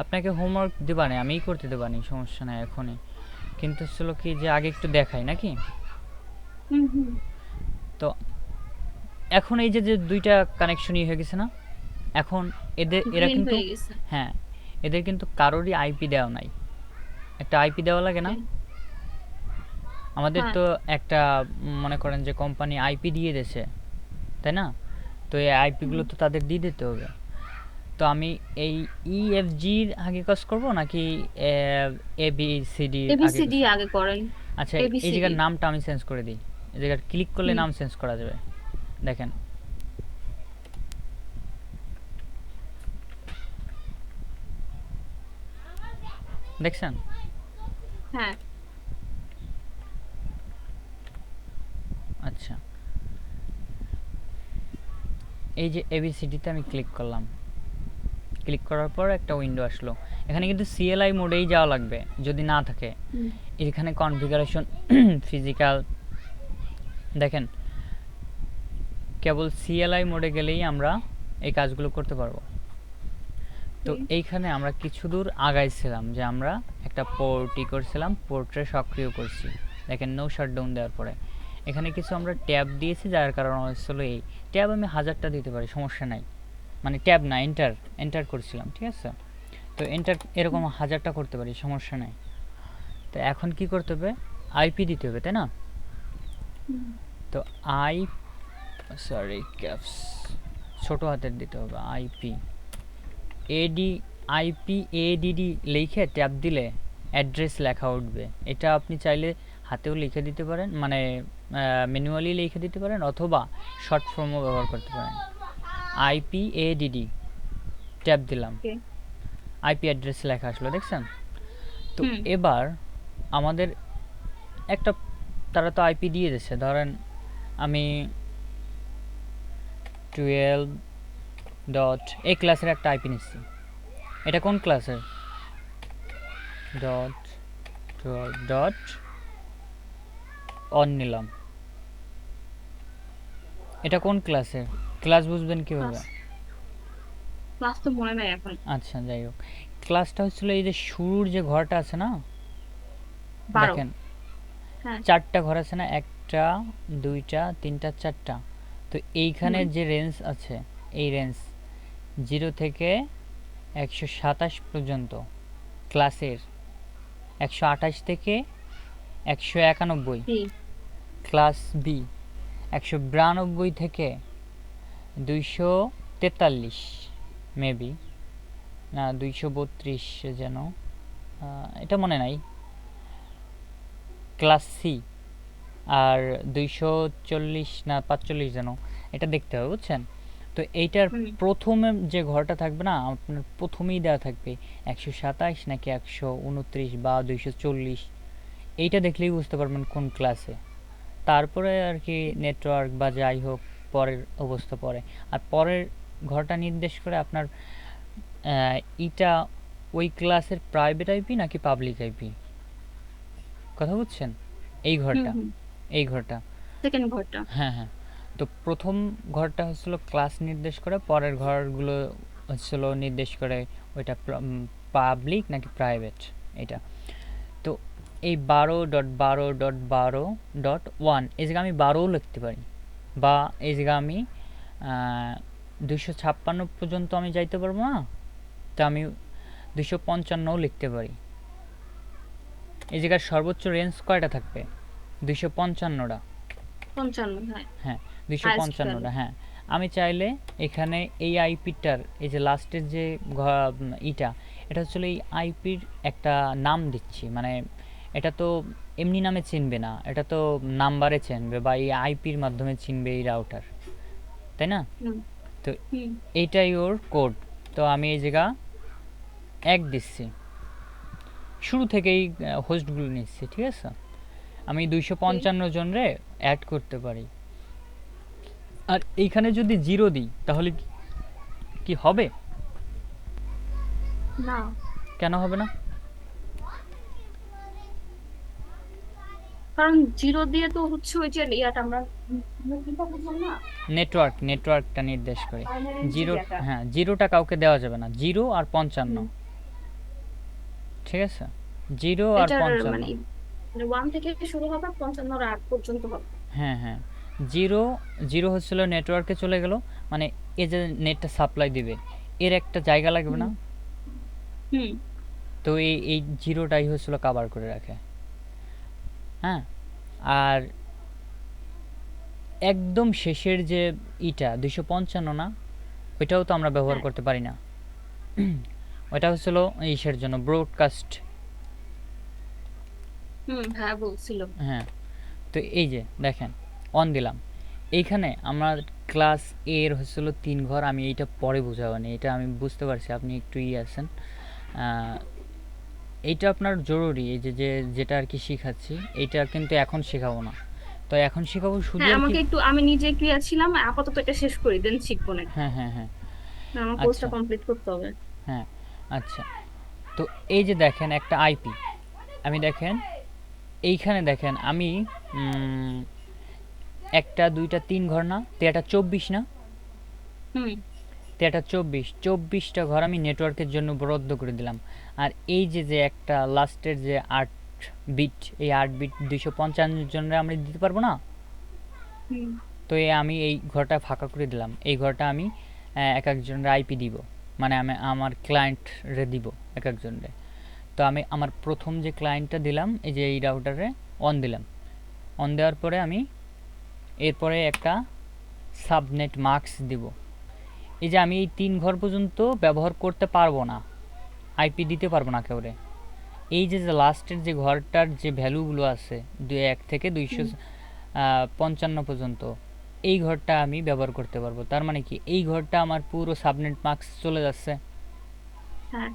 আপনাকে হোমওয়ার্ক দেবানি, আমিই করতে দেবানি, সমস্যা নাই এখনই। কিন্তু ছিল কি যে আগে একটু দেখাই নাকি। হুম হুম। তো এখন এই যে যে দুইটা কানেকশনই হয়ে গেছে না, এখন এরা গ্রিন কিন্তু, হয়ে গেছে। হ্যাঁ, এদের কিন্তু কারোরই আইপি দেওয়া নাই। একটা আইপি দেওয়া লাগে না? ওকে। আমাদের হ্যাঁ। তো একটা মনে করেন যে কোম্পানি আইপি দিয়ে দিয়েছে, তাই না? তো এই আইপিগুলো হুম। তো তাদের দিয়ে দিতে হবে। তো আমি এই ইএফজির আগে কাজ করব নাকি এ বি সি ডির আগে কাজ এবিসিডি করব? আগে করেন। আচ্ছা, এই এবিসিডি। জায়গার নামটা আমি চেঞ্জ করে দিই। এই জায়গায় ক্লিক করলে হুম। নাম চেঞ্জ করা যাবে। দেখেন, দেখছেন? হ্যাঁ। আচ্ছা, এই যে এবিসিডিতে আমি ক্লিক করলাম। ক্লিক করার পর একটা উইন্ডো আসলো। এখানে কিন্তু সিএলআই মোডেই যাওয়া লাগবে যদি না থাকে। হুম। এখানে কনফিগারেশন, ফিজিক্যাল, দেখেন কেবল সিএলআই মোডে গেলেই আমরা এই কাজগুলো করতে পারবো। তো Okay. এইখানে আমরা কিছু দূর আগাইছিলাম যে আমরা একটা পোর্টই করছিলাম, পোর্টে সক্রিয় করছি। দেখেন নো শাটডাউন দেওয়ার পরে এখানে কিছু আমরা ট্যাব দিয়েছি, যার কারণে হচ্ছিল এই ট্যাব আমি 1000টা দিতে পারি, সমস্যা নাই। মানে ট্যাব না, এন্টার এন্টার করছিলাম, ঠিক আছে? তো এন্টার এরকম 1000টা করতে পারি, সমস্যা নাই। তো এখন কি করতে হবে? আইপি দিতে হবে, তাই না? হুম। তো আই সরি ক্যাপস ছোট হাতের দিতে হবে, আইপি এডি, আইপি এডিডি লিখে ট্যাব দিলে অ্যাড্রেস লেখা উঠবে। এটা আপনি চাইলে হাতেও লিখে দিতে পারেন, মানে ম্যানুয়ালি লিখে দিতে পারেন, অথবা শর্ট ফর্মও ব্যবহার করতে পারেন। আইপি এডিডি ট্যাব দিলাম, Okay. আইপি অ্যাড্রেস লেখা আসলো, দেখছেন? তো হুম। এবার আমাদের একটা, তারা তো আইপি দিয়ে দিচ্ছে, ধরেন আমি 12 ডট এই ক্লাসের একটা আইপি নিচ্ছি। এটা কোন ক্লাসের? ডট 12 ডট অন নিলাম। এটা কোন ক্লাসের? ক্লাস বুঝবেন কিভাবে? ক্লাস, ক্লাস তো মনে নাই এখন। আচ্ছা, যাই হোক, ক্লাসটা হচ্ছিল এই যে শুরুর যে ঘরটা আছে না, 12। দেখেন হ্যাঁ। 4টা ঘর আছে না, 1টা 2টা 3টা 4টা। তো এইখানে হুম। যে রেঞ্জ আছে, এই রেঞ্জ 0 থেকে 127 পর্যন্ত ক্লাসের, 128 থেকে 191 জি। ক্লাস বি, 192 থেকে 243 মেবি, না 232 যেন, এটা মনে নাই, ক্লাস সি। আর 240 না 45 যেন, এটা দেখতে হবে, বুঝছেন? তো এইটার হুম। প্রথমে যে ঘরটা থাকবে না, আপনার প্রথমেই দেওয়া থাকবে 127 নাকি 129 বা 240। এইটা দেখলেই বুঝতে পারবেন কোন ক্লাসে। তারপরে আর কি নেটওয়ার্ক বা যাই হোক পরের অবস্থা পরে। আর পরের ঘরটা নির্দেশ করে আপনার ইটা ওই ক্লাসের প্রাইভেট আইপি নাকি পাবলিক আইপি, কথা বুঝছেন? এই হুম। ঘরটা, হুম। এই ঘরটা, সেকেন্ড ঘরটা। হ্যাঁ হ্যাঁ। তো প্রথম ঘরটা হচ্ছিল ক্লাস নির্দেশ করে, পরের ঘরগুলো হচ্ছিল নির্দেশ করে ওইটা পাবলিক নাকি প্রাইভেট, এটা। তো এই 12.12.12.1 এই জায়গায় আমি 12ও লিখতে পারি, বা এই জায়গায় আমি 256 পর্যন্ত আমি যাইতে পারবো না, তো আমি 255ও লিখতে পারি। এই জায়গার সর্বোচ্চ রেঞ্জ কয়টা থাকবে? 255টা। 55। হ্যাঁ। হ্যাঁ, হাইস্ট ভ্যালু। 255টা, হ্যাঁ। আমি চাইলে এখানে এই আইপিটার এই যে লাস্টের যে ইটা, এটা হচ্ছে এই আইপির একটা নাম দিচ্ছি, মানে এটা তো এমনি নামে চিনবে না, এটা তো নাম্বারে চিনবে বা এই আইপির মাধ্যমে চিনবে এই রাউটার, তাই না? হুম। তো হুম। এইটাই ওর কোড। তো আমি এই জায়গা 1 দিচ্ছি, শুরু থেকেই হোস্টগুলো নিচ্ছি, ঠিক আছে? আমি কি? 255 জনরে অ্যাড করতে পারি। আর এইখানে যদি 0 দিই তাহলে কি হবে? না, কেন হবে না? কারণ জিরো দিয়ে তো হচ্ছে ওই যে ইয়াটা আমরা এটা বুঝলাম না, নেটওয়ার্কটা নির্দেশ করে। বাইনারির যে 0, ডেটা। হ্যাঁ 0টা কাউকে দেওয়া যাবে না। 0 আর 55, হুম। ঠিক আছে? 0 আর এটার 55, মানে ওয়ান থেকে শুরু হবে 55 আট পর্যন্ত হবে। হ্যাঁ হ্যাঁ। 0, 0 হচ্ছিল নেটওয়ার্কে চলে গেল, মানে এই যে নেটটা সাপ্লাই দিবে এর একটা জায়গা লাগবে হুম। না? হুম। তো এই 0টাই হচ্ছিল কাভার করে রাখে। হ্যাঁ, আর একদম শেষের যে ইটা 255 না, ওইটাও তো আমরা ব্যবহার হ্যাঁ। করতে পারি না। ওইটা হচ্ছিল ইসের জন্য, ব্রডকাস্ট। হুম, হ্যাঁ বলছিল। হ্যাঁ, তো এই যে দেখেন অন দিলাম, এইখানে আমার ক্লাস এর হচ্ছিল 3 ঘর। আমি এইটা পরে বুঝাবানি, এটা আমি বুঝতে পারছি আপনি একটু আছেন। এইটা আপনার জরুরি, এই যে যেটা আর কি শিখাচ্ছি, এইটা কিন্তু এখন শেখাবো না। তো এখন শেখাবো শুধু হ্যাঁ, আর কি। আমাকে একটু, আমি নিজে ক্লিয়ার ছিলাম, আপাতত এটা শেষ করি দেন শিখবো না। হ্যাঁ হ্যাঁ হ্যাঁ। আমার কোর্সটা আচ্ছা, কমপ্লিট করতে হবে। হ্যাঁ, আচ্ছা। তো এই যে দেখেন একটা আইপি, আমি দেখেন এইখানে দেখেন আমি উম, একটা দুইটা তিন ঘর না, তো এটা 24 না? হুম। তো এটা 24টা ঘর আমি নেটওয়ার্কের জন্য বরাদ্দ করে দিলাম। আর এই যে একটা লাস্টের যে 8 বিট, এই 8 বিট 255 জনের আমরা দিতে পারবো না? হুম। তো আমি এই ঘরটা ফাঁকা করে দিলাম। এই ঘরটা আমি এক একজনের আইপি দিব, মানে আমি আমার ক্লায়েন্ট রে দিব এক একজনরে। তো আমি আমার প্রথম যে ক্লায়েন্টটা দিলাম, এই যে এই রাউটারে অন দিলাম। অন দেওয়ার পরে আমি এরপরে একটা সাবনেট মার্কস দিব। এই যে আমি এই 3 ঘর পর্যন্ত ব্যবহার করতে পারবো না, আইপি দিতে পারবো না কেউরে। এই যে লাস্টের যে ঘরটার যে ভ্যালুগুলো আছে 1 থেকে হুম। 255 পর্যন্ত, এই ঘরটা আমি ব্যবহার করতে পারবো। তার মানে কি এই ঘরটা আমার পুরো সাবনেট মার্কস চলে যাচ্ছে। হ্যাঁ।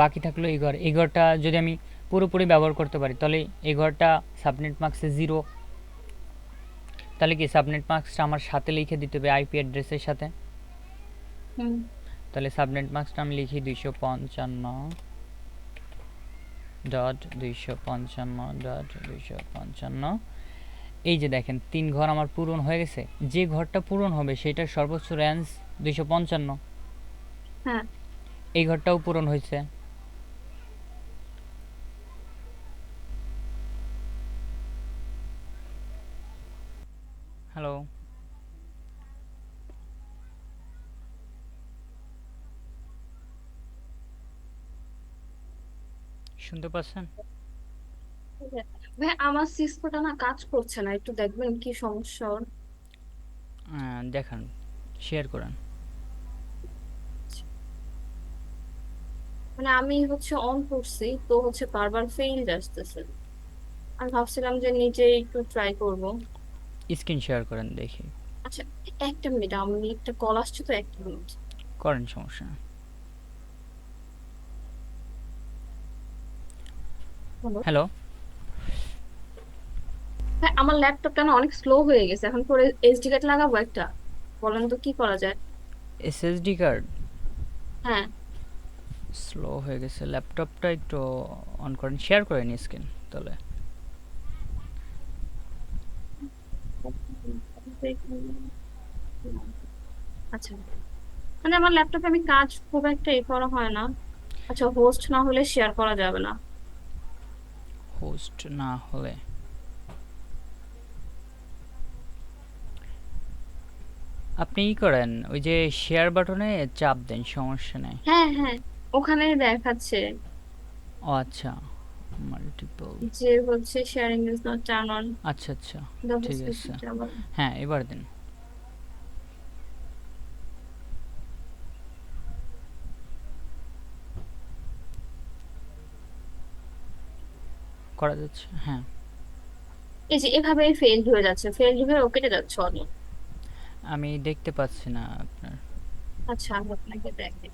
বাকি থাকলো এই ঘর, এই ঘরটা যদি আমি পুরোপুরি ব্যবহার করতে পারি তাহলে এই ঘরটা সাবনেট মার্কসে 0। তাহলে কি সাবনেট মার্কসটা আমার সাথে লিখে দিতে হবে আইপি অ্যাড্রেসের সাথে। হুম। তাহলে সাবনেট মার্কসটা আমি লিখি 255.255.255। এই যে দেখেন 3 ঘর আমার পূরণ হয়ে গেছে। যে ঘরটা পূরণ হবে সেটার সর্বোচ্চ রেঞ্জ 255। হ্যাঁ। এই ঘরটাও পূরণ হয়েছে। হ্যালো, শুনতে পাচ্ছেন? ভাই, আমার সিসকোটা না কাজ করছে না, একটু দেখবেন কি সমস্যা ওর। দেখান, শেয়ার করেন। মানে আমি হচ্ছে অন করছি তো হচ্ছে বারবার ফেইল আসতেছে। আমি ভাবছিলাম যে নিজে একটু ট্রাই করব। স্ক্রিন শেয়ার করেন দেখি। আচ্ছা, একটা মিনিট, আমি একটা কল আসছে তো, একটা মিনিট। করেন, সমস্যা না। হলো। হ্যালো। হ্যাঁ, আমার ল্যাপটপটা না অনেক স্লো হয়ে গেছে, এখন পরে এসডি কার্ড লাগাবো একটা। বলেন তো কি করা যায়। এসএসডি কার্ড হ্যাঁ। স্লো হয়ে গেছে, ল্যাপটপটা একটু অন করেন, শেয়ার করেন স্ক্রিন তাহলে। আচ্ছা, মানে আমার ল্যাপটপে আমি কাজ খুব একটা করা হয় না। আচ্ছা, হোস্ট না হলে শেয়ার করা যাবে না। হোস্ট না হলে আপনি করেন, ওই যে শেয়ার বাটনে চাপ দেন, সমস্যা নেই। হ্যাঁ, হ্যাঁ, ওখানে দেখাচ্ছে ও আচ্ছা, মাল্টিপল। যে হচ্ছে sharing is not turn on, আচ্ছা আচ্ছা, দ্য ঠিক হোস্ট আছে। ইজ। হ্যাঁ, এবার দিন। করা যাচ্ছে, হ্যাঁ। এই যে এভাবে ফেইল্ড হয়ে যাচ্ছে, ফেইল্ড হয়ে ও কেটে যাচ্ছে অনেক। আমি দেখতে পাচ্ছি না আপনার। আচ্ছা, আমি আপনাকে দেখাই।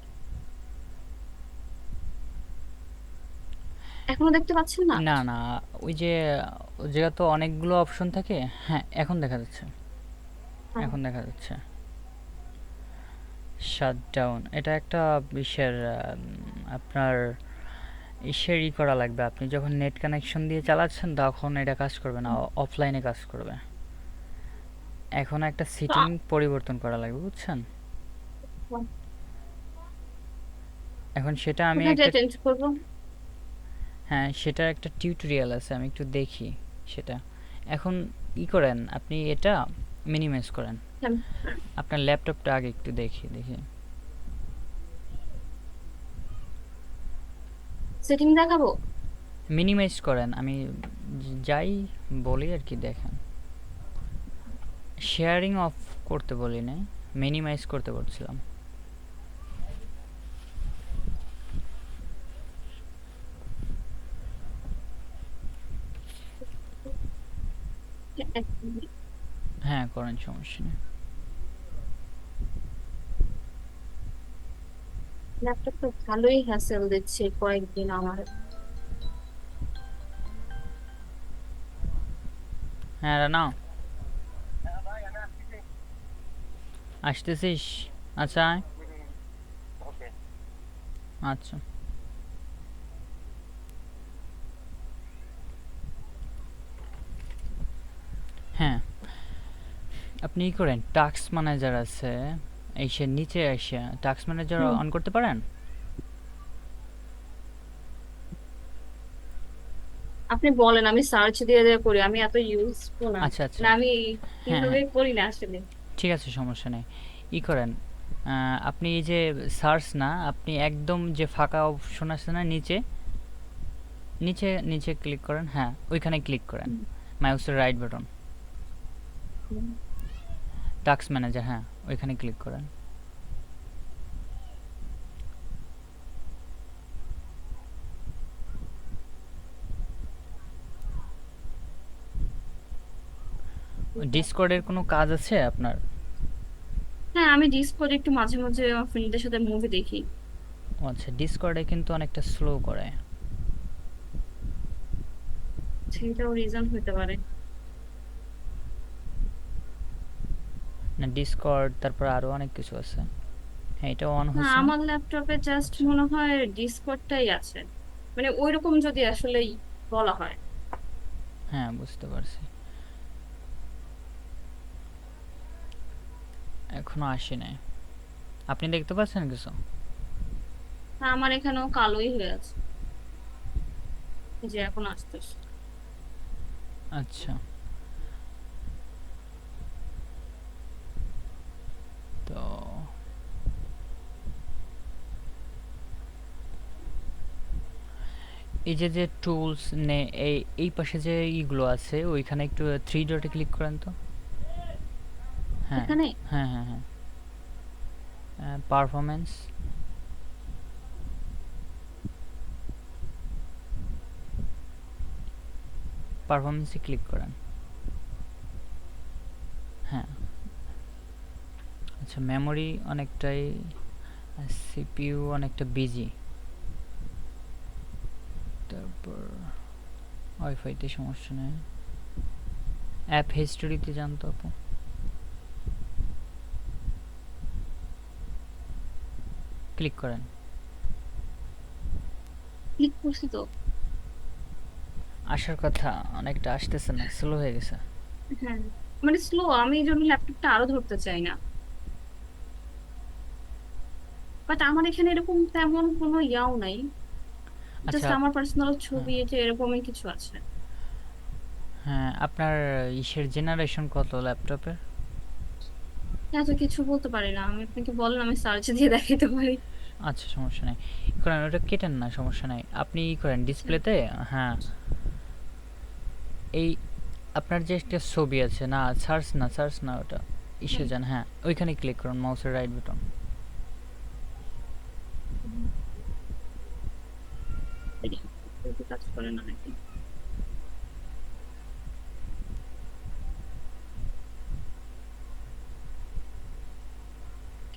এখনো দেখতে পাচ্ছেন না? না না, ওই যে ওই জায়গা তো অনেকগুলো অপশন থাকে। হ্যাঁ, এখন দেখা যাচ্ছে, হ্যাঁ। এখন দেখা যাচ্ছে। শাটডাউন, এটা একটা ইসের আপনার ইসেরই করা লাগবে। আপনি যখন নেট কানেকশন দিয়ে চালাচ্ছেন তখন এটা কাজ করবে না, অফলাইনে কাজ করবে। এখন একটা তো সেটিং পরিবর্তন করা লাগবে, বুঝছেন? এখন সেটা আমি কোথায় একটা, যেয়ে চেঞ্জ করবো? হ্যাঁ সেটার একটা টিউটোরিয়াল আছে, আমি একটু দেখি সেটা। এখন করেন আপনি, এটা মিনিমাইজ করেন। আপনার ল্যাপটপটা আগে একটু দেখি দেখি। সেটিং দেখাবো? মিনিমাইজ করেন, আমি যাই বলি আর কি, দেখেন। শেয়ারিং অফ করতে বলি নাই, মিনিমাইজ করতে বলছিলাম। হ্যাঁ করেন, সমস্যা নেই। ল্যাপটপ তো ভালোই হ্যাসেল দিচ্ছে কয়েকদিন আমার। হ্যাঁ রানা, আসতেছিস? আচ্ছা আয়। আচ্ছা। হ্যাঁ, আপনি করেন, টাস্ক ম্যানেজার আছে, এসে নিচে এসে টাস্ক ম্যানেজার হুম। অন করতে পারেন? আপনি বলেন, আমি সার্চ দিয়ে দিয়ে করি, আমি এত ইউজফুল না। আচ্ছা আচ্ছা। না আমি হ্যাঁ এইভাবে হ্যাঁ, করি না আসলে। ঠিক আছে, সমস্যা নেই। করেন, আপনি এই যে সার্চ না, আপনি একদম যে ফাঁকা অপশন আছে না নিচে, নিচে নিচে ক্লিক করেন, হ্যাঁ ওইখানে ক্লিক করেন। হুম। মাউসের রাইট বাটন, হুম। টাস্ক ম্যানেজার, হ্যাঁ ওইখানে ক্লিক করেন। ডিসকর্ডের কোনো কাজ আছে আপনার? হ্যাঁ, আমি ডিসকর্ড একটু মাঝে মাঝে আমার ফ্রেন্ডদের সাথে মুভি দেখি। ও আচ্ছা, ডিসকর্ডে কিন্তু অনেকটা স্লো করে। সেটাও রিজন হতে পারে। না ডিসকর্ড, তারপর আরো অনেক কিছু আছে। হ্যাঁ, এটা অন না, হচ্ছে না। আমার ল্যাপটপে জাস্ট আচ্ছা। মনে হয় ডিসকর্ডটাই আছে, মানে ওইরকম যদি আসলে বলা হয়। হ্যাঁ বুঝতে পারছি। এখনো আসে নাই, আপনি দেখতে পাচ্ছেন কিছু? না, আমার এখানেও কালোই হয়ে আছে, এই যে এখন আসতেছে। আচ্ছা, তো এই যে যে টুলস নে, এই এই পাশে যে ইগুলো আছে ওইখানে একটু থ্রি ডটে ক্লিক করেন তো। হ্যাঁ এখানে হ্যাঁ হ্যাঁ হ্যাঁ, পারফরমেন্স, পারফরমেন্সে ক্লিক করেন। হ্যাঁ, আচ্ছা মেমোরি অনেকটাই, সিপিইউ অনেকটা বিজি। তারপর ওয়াইফাইতে সমস্যা নেই। অ্যাপ হিস্টোরিতে যান তো আপু। ক্লিক করেন। ক্লিক করছি তো। আসার কথা, অনেকটা আসতেছে না, স্লো হয়ে গেছে। হ্যাঁ, মানে স্লো, আমি এই জন্য ল্যাপটপটা আরো ধরতে চাই না। বাট আমার এখানে এরকম তেমন কোনো ইয়াও নাই, আচ্ছা জাস্ট আমার পার্সোনাল হ্যাঁ ছবি এই যে এরকমই কিছু আছে। হ্যাঁ, আপনার ইসের জেনারেশন কত ল্যাপটপের? এত কিছু বলতে পারি না, আমি আপনাকে বলেন, আমি সার্চ দিয়ে দেখাইতে পারি। আচ্ছা সমস্যা নেই, করেন ওটা কেটেন না, সমস্যা নেই। আপনি করেন আচ্ছা। ডিসপ্লেতে, হ্যাঁ এই আপনার যে একটা ছবি আছে না, সার্চ না, সার্চ না, ওটা ইসে হুম। যান, হ্যাঁ ওইখানে ক্লিক করুন, মাউসের রাইট বাটন। হুম। দেখি, যদি কাজ করে না নাকি।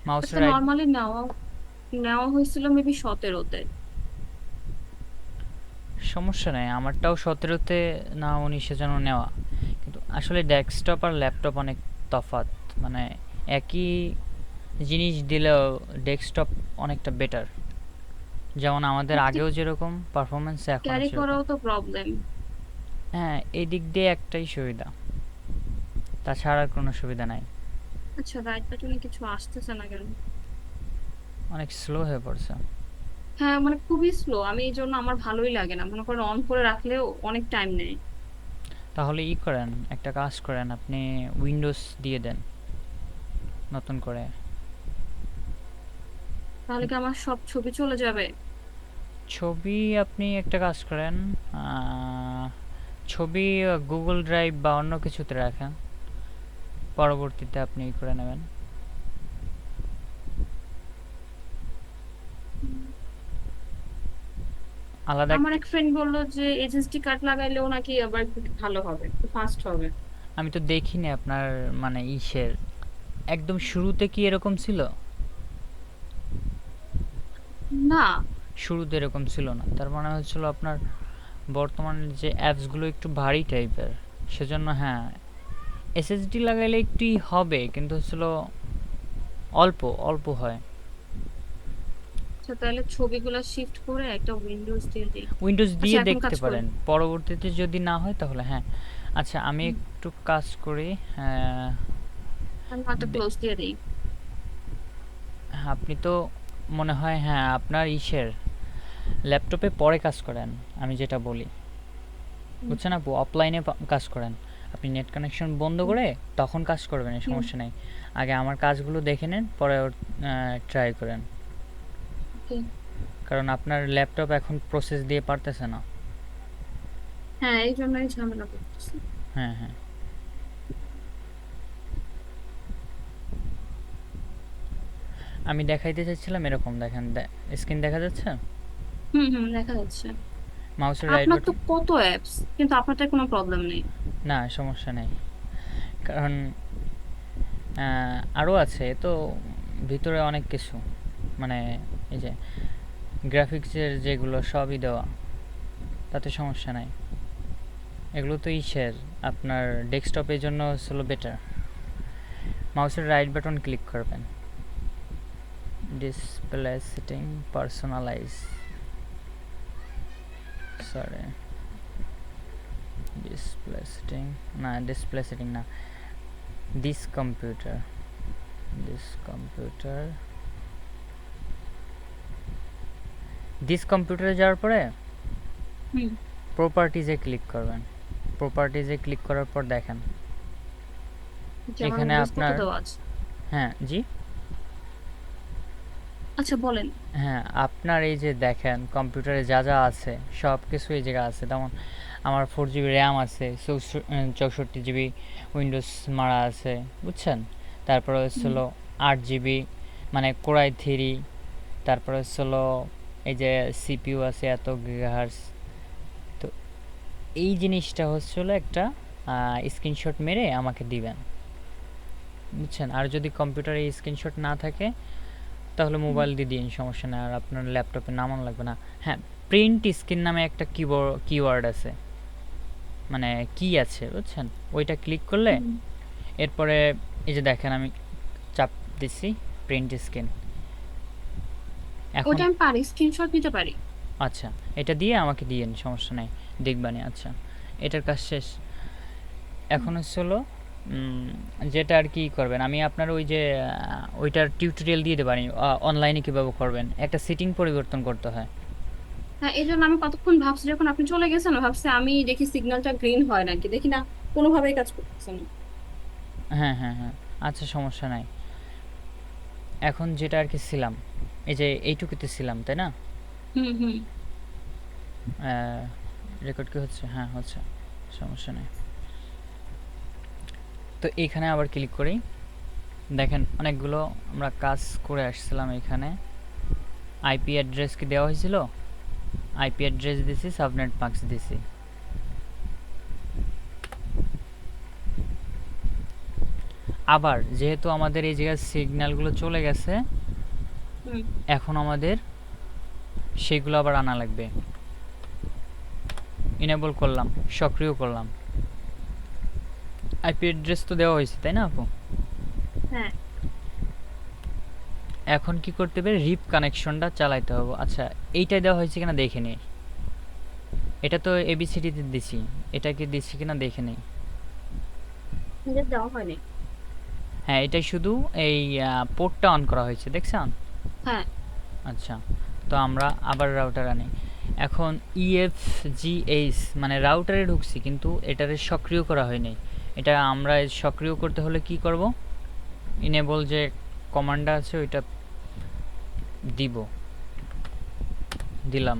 মাউসের আচ্ছা, রাইট, নর্মালি নেওয়া নেওয়া হয়েছিল মেবি 17-তে। সমস্যা নেই, আমারটাও 17-তে না 19-এ যেন নেওয়া। কিন্তু আসলে ডেস্কটপ আর ল্যাপটপ অনেক তফাৎ। মানে একই জিনিস দিলেও ডেস্কটপ অনেকটা বেটার। যেমন আমাদের আগেও যেরকম পারফরমেন্স এখনও ক্যারি সেরকম। করাও তো প্রবলেম। হ্যাঁ, এই দিক দিয়ে একটাই সুবিধা, তাছাড়া আর কোনো সুবিধা নাই। আচ্ছা, রাইট বাটনে কিছু আসতেছে না কেন? অনেক স্লো হয়ে পড়ছে। হ্যাঁ, মানে খুবই স্লো, আমি এই জন্য আমার ভালোই লাগে না, মনে করেন অন করে রাখলেও অনেক টাইম নেয়। তাহলে করেন, একটা কাজ করেন, আপনি উইন্ডোজ দিয়ে দেন নতুন করে। তাহলে কি আমার সব ছবি চলে যাবে? ছবি আপনি একটা কাজ করেন, ছবি গুগল ড্রাইভ বা অন্য কিছুতে রাখেন, পরবর্তীতে আপনি করে নেবেন। আলাদা আমার একটি, এক ফ্রেন্ড বললো যে এইচএসডি কার্ড লাগাইলেও নাকি আবার একটু ভালো হবে, একটু ফাস্ট হবে। আমি তো দেখিনি আপনার মানে একদম শুরুতে কি এরকম ছিল? না। শুরুতে এরকম ছিল না, তার মানে হচ্ছিল আপনার বর্তমানে যে অ্যাপসগুলো একটু ভারী টাইপের, সেজন্য হ্যাঁ এসএসডি লাগাইলে একটুই হবে, কিন্তু হচ্ছিল অল্প অল্প হয়। আচ্ছা, তাহলে ছবিগুলো শিফট করে একটা উইন্ডোজ দিয়ে দিই। উইন্ডোজ আচ্ছা, দিয়ে এখন দেখতে কাজ করুন। পারেন, পরবর্তীতে যদি না হয় তাহলে হ্যাঁ। আচ্ছা, আমি হুম, একটু কাজ করি। আমি একটা ক্লোজ দিয়ে দিই। আপনি তো মনে হয় হ্যাঁ আপনার ল্যাপটপে পরে কাজ করেন, আমি যেটা বলি হুম, বুঝছেন আপু, অফলাইনে কাজ করেন। আপনি নেট কানেকশন বন্ধ হুম, করে তখন কাজ করবেন, এই হুম, সমস্যা নেই। আগে আমার কাজগুলো দেখে নেন, পরে ট্রাই করেন। ওকে। কারণ আপনার ল্যাপটপ এখন প্রসেস দিয়ে পারতেছে না। হ্যাঁ, এই জন্যই ঝামেলা করতেছি। হ্যাঁ হ্যাঁ, আমি দেখাইতে চাইছিলাম এরকম, দেখেন স্ক্রিন দেখা যাচ্ছে, হুম, হুম, দেখা যাচ্ছে। মাউসের রাইট আপনার তো বাটন। কত অ্যাপস, কিন্তু আপনারটা কোনো প্রবলেম নেই। না সমস্যা নেই, কারণ আরও আছে তো, ভিতরে অনেক কিছু, মানে এই যে গ্রাফিক্সের যেগুলো সবই দেওয়া, তাতে সমস্যা নাই। এগুলো তো আপনার ডেস্কটপের জন্য হলো বেটার। মাউসের রাইট বাটন ক্লিক করবেন, display setting, personalize, sorry display setting, না ডিসপ্লে সেটিং না, this computer, this computer, this কম্পিউটারে যাওয়ার পরে হুম, প্রপার্টিজে ক্লিক করবেন। প্রপার্টিজে ক্লিক করার পর দেখেন যে আমার এখানে উইন্ডোজ কত আপনার, দেওয়া আছে। হ্যাঁ জি, আচ্ছা, বলেন। হ্যাঁ আপনার এই যে দেখেন কম্পিউটারে যা যা আছে সব কিছু এই জায়গায় আছে। যেমন আমার 4 জিবি র্যাম আছে, 64 জিবি উইন্ডোজ মারা আছে, বুঝছেন। তারপরে হুম, হচ্ছিল 8 জিবি মানে কোরাই 3, তারপরে হচ্ছিল এই যে সিপিইউ আছে এত গিগাহার্স। তো এই জিনিসটা হচ্ছিল একটা স্ক্রিনশট মেরে আমাকে দিবেন, বুঝছেন। আর যদি কম্পিউটারে স্ক্রিনশট না থাকে তাহলে হুম, মোবাইল দিয়ে দিন, সমস্যা নেই, আর আপনার ল্যাপটপে নামানো লাগবে না। হ্যাঁ, প্রিন্ট স্ক্রিন নামে একটা কিওয়ার্ড আছে, মানে কি আছে বুঝছেন, ওইটা ক্লিক করলে হুম। এরপরে এই যে দেখেন আমি চাপ দিচ্ছি প্রিন্ট স্ক্রিন এখন। ওটা আমি পারি, স্ক্রিনশট নিতে পারি। আচ্ছা, এটা দিয়ে আমাকে দিয়েন, সমস্যা নেই, দেখবানি। আচ্ছা, এটার কাজ শেষ। হুম, এখন হচ্ছে হলো যেটা আর কি করবেন, আমি আপনার ওই যে ওইটার টিউটোরিয়াল দিয়ে দেবানি, অনলাইনে কীভাবে করবেন, একটা সেটিং পরিবর্তন করতে হয়। হ্যাঁ, এই জন্য আমি কতক্ষণ ভাবছি, যখন আপনি চলে গেছেন ভাবছি আমি দেখি সিগন্যালটা গ্রিন হয় নাকি, দেখি না কোনোভাবেই কাজ করতেছে না। হ্যাঁ হ্যাঁ হ্যাঁ, আচ্ছা সমস্যা নাই। এখন যেটা আর কি ছিলাম, এই যে এইটুকুতে ছিলাম তাই না? হুম, হুম। রেকর্ড কি হচ্ছে? হ্যাঁ হচ্ছে, সমস্যা নেই। তো এইখানে আবার ক্লিক করি, দেখেন অনেকগুলো আমরা কাজ করে আসছিলাম। এখানে আইপি অ্যাড্রেস কি দেওয়া হয়েছিল, আইপি অ্যাড্রেস দিছি, সাবনেট মার্কস দিছি। আবার যেহেতু আমাদের এই জায়গায় সিগন্যালগুলো চলে গেছে, হুম, এখন আমাদের সেগুলো আবার আনা লাগবে। ইনেবল করলাম, সক্রিয় করলাম। আইপি অ্যাড্রেস তো দেওয়া হয়েছে তাই না আপু? হ্যাঁ, এখন কি করতে হবে, রিপ কানেকশনটা চালাইতে হবে। আচ্ছা এইটাই দেওয়া হয়েছে কিনা দেখে নেই, এটা তো এবিসিডিতে দিছি, এটা কি দিচ্ছি কিনা দেখে নেই। এটা দেওয়া হয়নি। হ্যাঁ এটাই শুধু এই পোর্টটা অন করা হয়েছে, দেখছেন? হ্যাঁ, আচ্ছা, তো আমরা আবার রাউটার আনি। এখন ইএফজিএইচ মানে রাউটারে ঢুকছি কিন্তু এটারে সক্রিয় করা হয়নি। এটা আমরা সক্রিয় করতে হলে কি করব, ইনেবল যে কমান্ডটা আছে ওইটা দিব, দিলাম।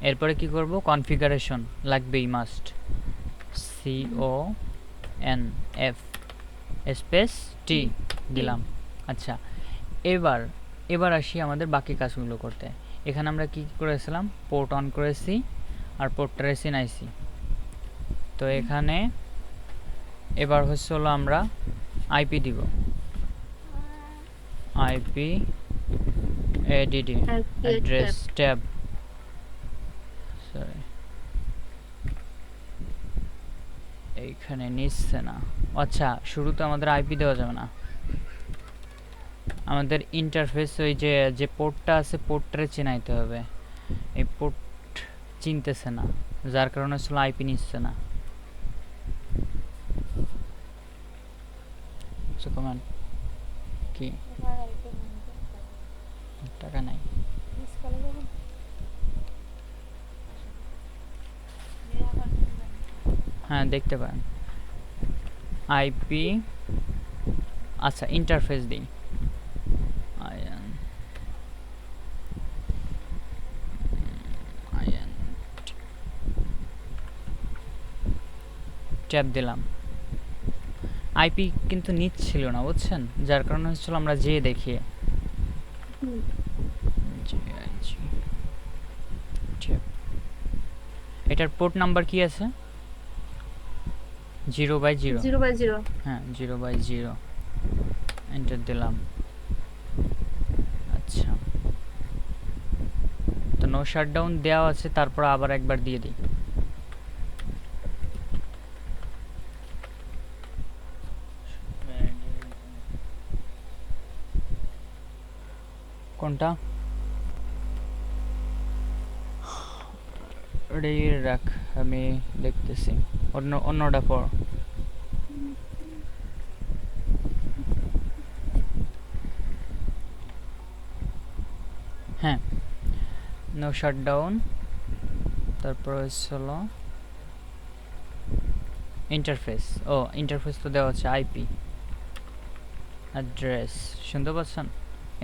এরপরে কি করব, কনফিগারেশন লাগবেই, মাস্ট CONF স্পেস টি দিলাম। আচ্ছা এবার এবার আসি আমাদের বাকি কাজগুলো করতে। এখানে আমরা কি করেছিলাম, পোর্ট অন করেছি আর পোর্টটারে চিনাইছি। তো এখানে এবার হচ্ছে হলো আমরা আইপি দিব, IP ADD address tab, sorry এইখানে নিচ্ছে না। আচ্ছা শুরুতে আমাদের আইপি দেওয়া যাবে না, আমাদের ইন্টারফেস ওই যে যে পোর্টটা আছে পোর্টটারে চিনাইতে হবে। এই পোর্ট চিনতেছে না, যার কারণে আসলে আইপি নিচ্ছে না। কমেন্ট কি টাকা নাই? হ্যাঁ দেখতে পারেন আইপি। আচ্ছা ইন্টারফেস দিই, আইএন আইএন ট্যাব দিলাম। আইপি কিন্তু নিচ্ছিল না বুঝছেন, যার কারণে হচ্ছিল আমরা যে দেখিয়ে এটার পোর্ট নাম্বার কি আছে, 0/0। 0/0। হ্যাঁ 0/0 এন্টার দিলাম। আচ্ছা তো নো শাটডাউন দেওয়া আছে, তারপর আবার একবার দিয়ে দিই। কোনটা রেডি রাখ, আমি দেখতেছি, অন্যটা পর। হ্যাঁ নো শাটডাউন, তারপর হলো ইন্টারফেস। ও ইন্টারফেস তো দেওয়া হচ্ছে আইপি অ্যাড্রেস, শুনতে পাচ্ছেন?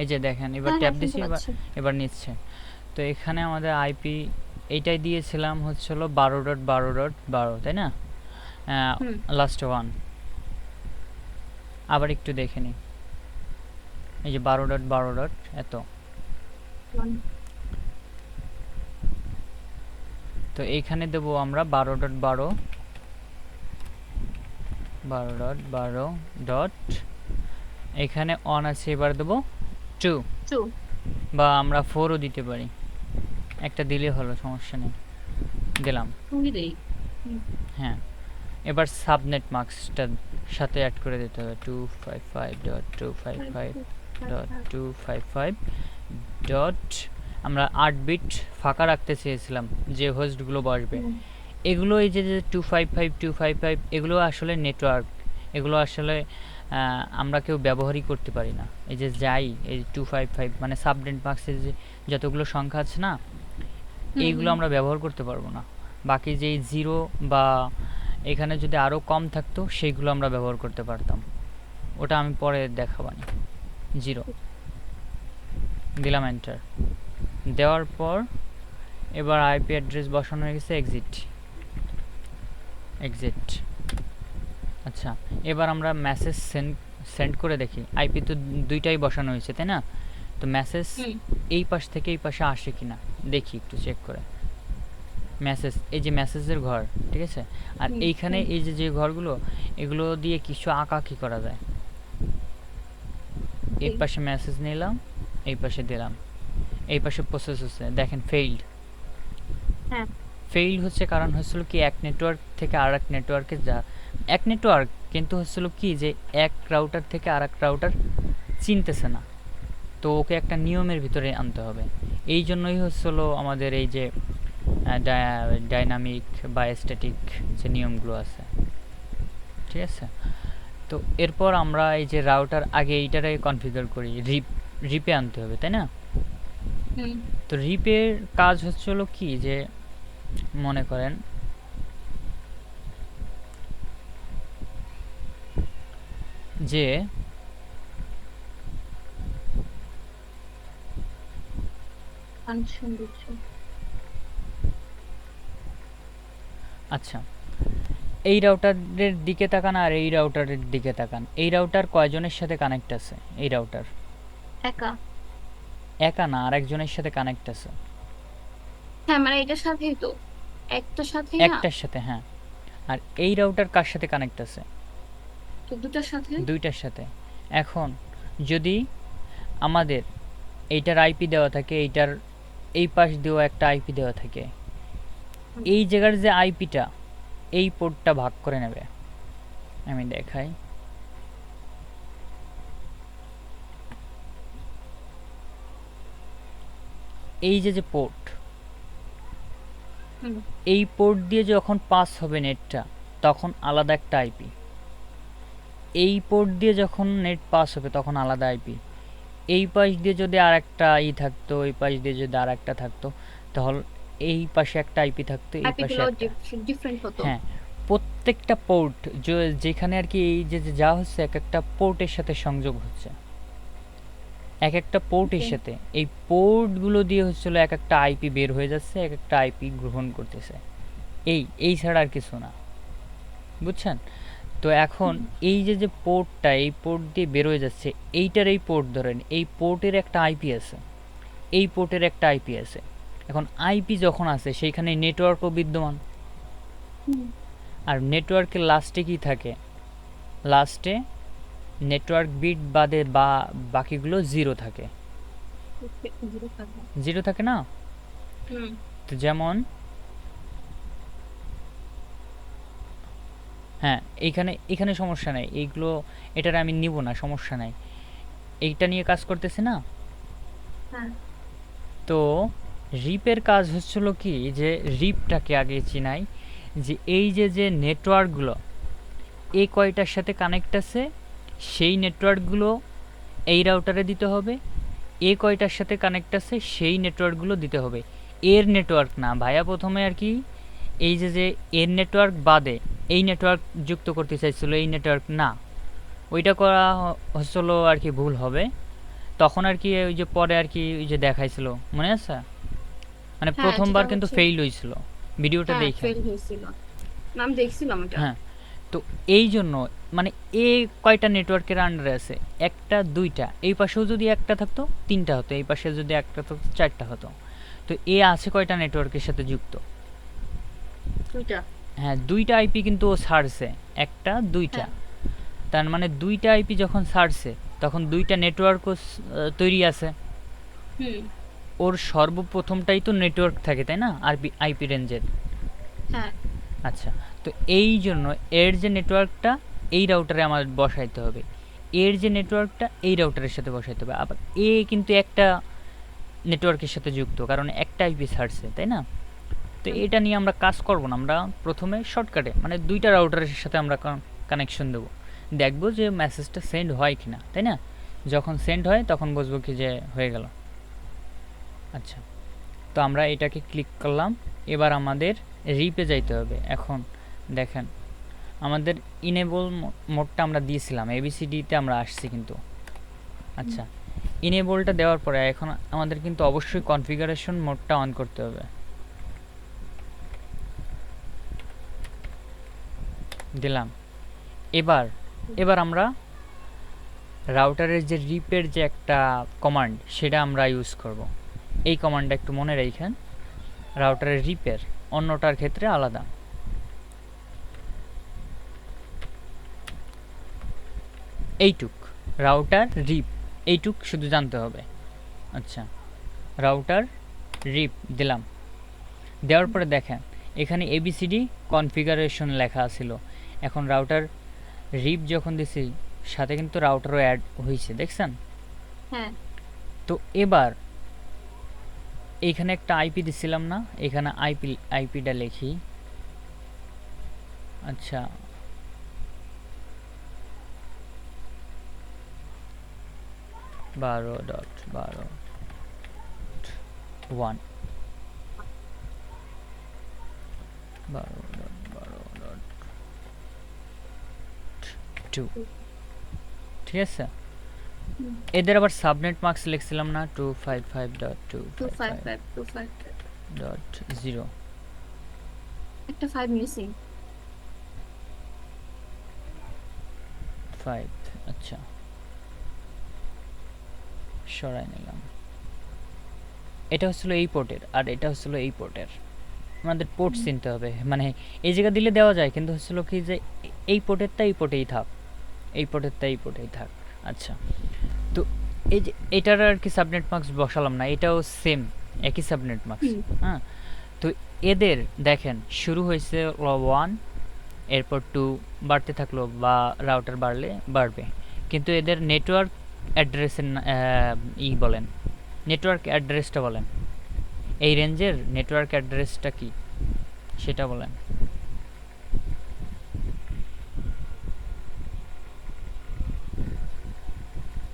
এই যে দেখেন এবার হ্যাঁ, ট্যাব হ্যাঁ, দিছি, শুনতে এবার পাচ্ছি। এবার নিচ্ছে। তো এখানে আমাদের আইপি এইটাই দিয়েছিলাম হচ্ছে হলো 12.12.12 তাই না? হুম, লাস্ট ওয়ান আবার একটু দেখে নিই, এই যে 12.12. এত। তো এইখানে দেবো আমরা 12.12 12.12 ডট, এখানে অন আছে, এবার দেবো 2 টু। বা আমরা 4ও দিতে পারি, একটা দিলে হলো, সমস্যা নেই, দিলাম। টুই দেই। হুম, হ্যাঁ এবার সাবনেট মাস্কটার সাথে অ্যাড করে দিতে হবে 255.255.255 ডট, আমরা 8 বিট ফাঁকা রাখতে চেয়েছিলাম যে হোস্টগুলো বসবে। হুম, এগুলো এই যে 255.255 এগুলো আসলে নেটওয়ার্ক, এগুলো আসলে আমরা কেউ ব্যবহারই করতে পারি না। এই যে যাই এই 255 মানে সাবনেট মাস্কের যে যতগুলো সংখ্যা আছে না, হুম, এইগুলো আমরা ব্যবহার করতে পারবো না। বাকি যেই জিরো বা এখানে যদি আরও কম থাকতো সেইগুলো আমরা ব্যবহার করতে পারতাম, ওটা আমি পরে দেখাবানি। 0 দিলাম, এন্টার দেওয়ার পর এবার আইপি অ্যাড্রেস বসানো হয়ে গেছে, এক্সিট এক্সিট। আচ্ছা এবার আমরা মেসেজ সেন্ড করে দেখি, আইপি তো দুইটাই বসানো হয়েছে তাই না? তো মেসেজ হুম, এই পাশ থেকে এই পাশে আসে কিনা দেখি একটু চেক করে। মেসেজ, এই যে মেসেজের ঘর, ঠিক আছে? আর হুম, এইখানে হুম, এই যে যে ঘরগুলো, এগুলো দিয়ে কিছু আঁকা কি করা যায়। এই দেই। পাশে মেসেজ নিলাম, এই পাশে দিলাম, এই পাশে প্রসেস হচ্ছে, দেখেন ফেইল্ড। হ্যাঁ, ফেইল হচ্ছে কারণ হচ্ছিল কি এক নেটওয়ার্ক থেকে আর এক নেটওয়ার্কে যা এক নেটওয়ার্ক কিন্তু হচ্ছিল কি যে এক রাউটার থেকে আর এক রাউটার চিনতেছে না, তো ওকে একটা নিয়মের ভিতরে আনতে হবে। এই জন্যই হচ্ছিল আমাদের এই যে ডাইনামিক বা স্ট্যাটিক যে নিয়মগুলো আছে, ঠিক আছে। তো এরপর আমরা এই যে রাউটার আগে এইটারে কনফিগার করি, রিপে আনতে হবে, তাই না? তো রিপের কাজ হচ্ছিল কি যে মনে করেন যে কানেকশন দিচ্ছি। আচ্ছা, এই রাউটারের দিকে তাকান আর এই রাউটারের দিকে তাকান। এই রাউটার কয়জনের সাথে কানেক্ট আছে? এই রাউটার একা। একা না, আরেকজনের সাথে কানেক্ট আছে। হ্যাঁ মানে এটার সাথেই তো, একটার সাথেই না, একটার সাথে, হ্যাঁ। আর এই রাউটার কার সাথে কানেক্ট আছে? তো দুটার সাথে। দুইটার সাথে। এখন যদি আমাদের এইটার আইপি দেওয়া থাকে, এইটার এই পাশ দিয়েও একটা আইপি দেওয়া থাকে, এই জায়গার যে আইপিটা এই পোর্টটা ভাগ করে নেবে। আমি দেখাই, এই যে যে পোর্ট, এই পোর্ট দিয়ে যখন পাস হবে নেটটা তখন আলাদা একটা আইপি, এই পোর্ট দিয়ে যখন নেট পাস হবে তখন আলাদা আইপি, এই পাশ দিয়ে যদি আর একটা থাকতো, এই পাশ দিয়ে যদি আর একটা থাকতো, তাহলে এই পাশে একটা আইপি থাকতো, এই পাশে একটা। ডিফারেন্ট হতো। হ্যাঁ, প্রত্যেকটা পোর্ট যেখানে আর কি এই যে যা হচ্ছে এক একটা পোর্টের সাথে সংযোগ হচ্ছে, এক একটা পোর্টের সাথে। এই পোর্টগুলো দিয়ে হচ্ছিল এক একটা আইপি বের হয়ে যাচ্ছে, এক একটা আইপি গ্রহণ করতেছে, এই ছাড়া আর কিছু না, বুঝছেন? তো এখন এই যে যে পোর্টটা এই পোর্ট দিয়ে বের হয়ে যাচ্ছে, এইটার এই পোর্ট ধরেন, এই পোর্টের একটা আইপি আছে, এই পোর্টের একটা আইপি আছে। এখন আইপি যখন আছে সেইখানে নেটওয়ার্কও বিদ্যমান, আর নেটওয়ার্কের লাস্টে কি থাকে? লাস্টে নেটওয়ার্ক বিট বাদে বা বাকিগুলো জিরো থাকে, জিরো থাকে না? তো যেমন হ্যাঁ, এখানে সমস্যা নাই, এইগুলো এটার আমি নিব না, সমস্যা নাই, এইটা নিয়ে কাজ করতেছে না। তো রিপের কাজ হচ্ছিল কি যে রিপটাকে আগে চিনাই, যে এই যে যে নেটওয়ার্কগুলো এই কয়টার সাথে কানেক্ট আছে সেই নেটওয়ার্কগুলো এই রাউটারে দিতে হবে, এ কয়টার সাথে কানেক্ট আছে সেই নেটওয়ার্কগুলো দিতে হবে। এর নেটওয়ার্ক না ভাইয়া, প্রথমে আর কি এই যে যে এর নেটওয়ার্ক বাদে এই নেটওয়ার্ক যুক্ত করতে চাইছিল, এই নেটওয়ার্ক না, ওইটা করা হচ্ছিল আর কি ভুল হবে। তখন আর কি ওই যে পরে আর কি ওই যে দেখাইছিল, মনে আছে? মানে প্রথমবার কিন্তু ফেইল হয়েছিল, ভিডিওটা দেখে। নাম দেখছিলাম এটা। হ্যাঁ, তো এই জন্য মানে এ কয়টা নেটওয়ার্কের আন্ডারে আছে? একটা, দুইটা, এই পাশেও যদি একটা থাকতো তিনটা হতো, এই পাশে যদি একটা থাকতো চারটা হতো। তো এ আছে কয়টা নেটওয়ার্কের সাথে যুক্ত? দুইটা। হ্যাঁ, দুইটা আইপি কিন্তু ও ছাড়ছে, একটা দুইটা, তার মানে দুইটা আইপি যখন ছাড়ছে তখন দুইটা নেটওয়ার্কও তৈরি আছে। ওর সর্বপ্রথমটাই তো নেটওয়ার্ক থাকে, তাই না? আইপি রেঞ্জের। হ্যাঁ, আচ্ছা, তো এই জন্য এর যে নেটওয়ার্কটা এই রাউটারে আমাদের বসাইতে হবে, এর যে নেটওয়ার্কটা এই রাউটারের সাথে বসাইতে হবে। আবার এ কিন্তু একটা নেটওয়ার্কের সাথে যুক্ত, কারণ একটা আইপি ছাড়ছে, তাই না? তো এটা নিয়ে আমরা কাজ করব না, আমরা প্রথমে শর্টকাটে মানে দুইটা রাউটারের সাথে আমরা কানেকশন দেবো, দেখবো যে মেসেজটা সেন্ড হয় কিনা, তাই না? যখন সেন্ড হয় তখন বুঝবো কি যে হয়ে গেল। আচ্ছা, তো আমরা এটাকে ক্লিক করলাম, এবার আমাদের রিপে যাইতে হবে। এখন দেখেন আমাদের ইনেবল মোডটা আমরা দিয়েছিলাম, এবিসিডিতে আমরা আসছি কিন্তু। আচ্ছা, ইনেবলটা দেওয়ার পরে এখন আমাদের কিন্তু অবশ্যই কনফিগারেশন মোডটা অন করতে হবে। দিলাম। এবার আমরা রাউটারের যে রিপের যে একটা কমান্ড সেটা আমরা ইউজ করব। এই কমান্ডটা একটু মনে রাখেন, রাউটারের রিপের অন্যটার ক্ষেত্রে আলাদা। এইটুক রাউটার রিপ, এইটুক শুধু জানতে হবে। আচ্ছা, রাউটার রিপ দিলাম, দেওয়ার পরে দেখেন এখানে এবিসিডি কনফিগারেশন লেখা ছিল। এখন রাউটার রিপ যখন দিছি সাথে কিন্তু রাউটারও অ্যাড হয়েছে, দেখছেন? হ্যাঁ তো এবার এইখানে একটা আইপি দিছিলাম না, এখানে আইপিটা লিখি। আচ্ছা, 12.12.1 12.12.2, ঠিক আছে? হুম, এদের আবার সাবনেট মার্কস লিখছিলাম না, 255.255.0। 255 একটা 5 মিসিং। 5, আচ্ছা সরাই নিলাম। এটা হচ্ছিল এই পোর্টের, আর এটা হচ্ছিল এই পোর্টের। আমাদের পোর্ট চিনতে হবে, মানে এই জায়গা দিলে দেওয়া যায়, কিন্তু হচ্ছিল কি যে এই পোর্টেরটা এই পোর্টেই থাক, এই পোর্টেরটা এই পোর্টেই থাক। আচ্ছা, তো এই যে এটার আর কি সাবনেট মার্কস বসালাম না, এটাও সেম একই সাবনেট মার্কস। হুম হ্যাঁ, তো এদের দেখেন শুরু হয়েছে 1, এরপর 2 বাড়তে থাকলো, বা রাউটার বাড়লে বাড়বে, কিন্তু এদের নেটওয়ার্ক অ্যাড্রেসের ই বলেন, নেটওয়ার্ক অ্যাড্রেসটা বলেন, এই রেঞ্জের নেটওয়ার্ক অ্যাড্রেসটা কি সেটা বলেন।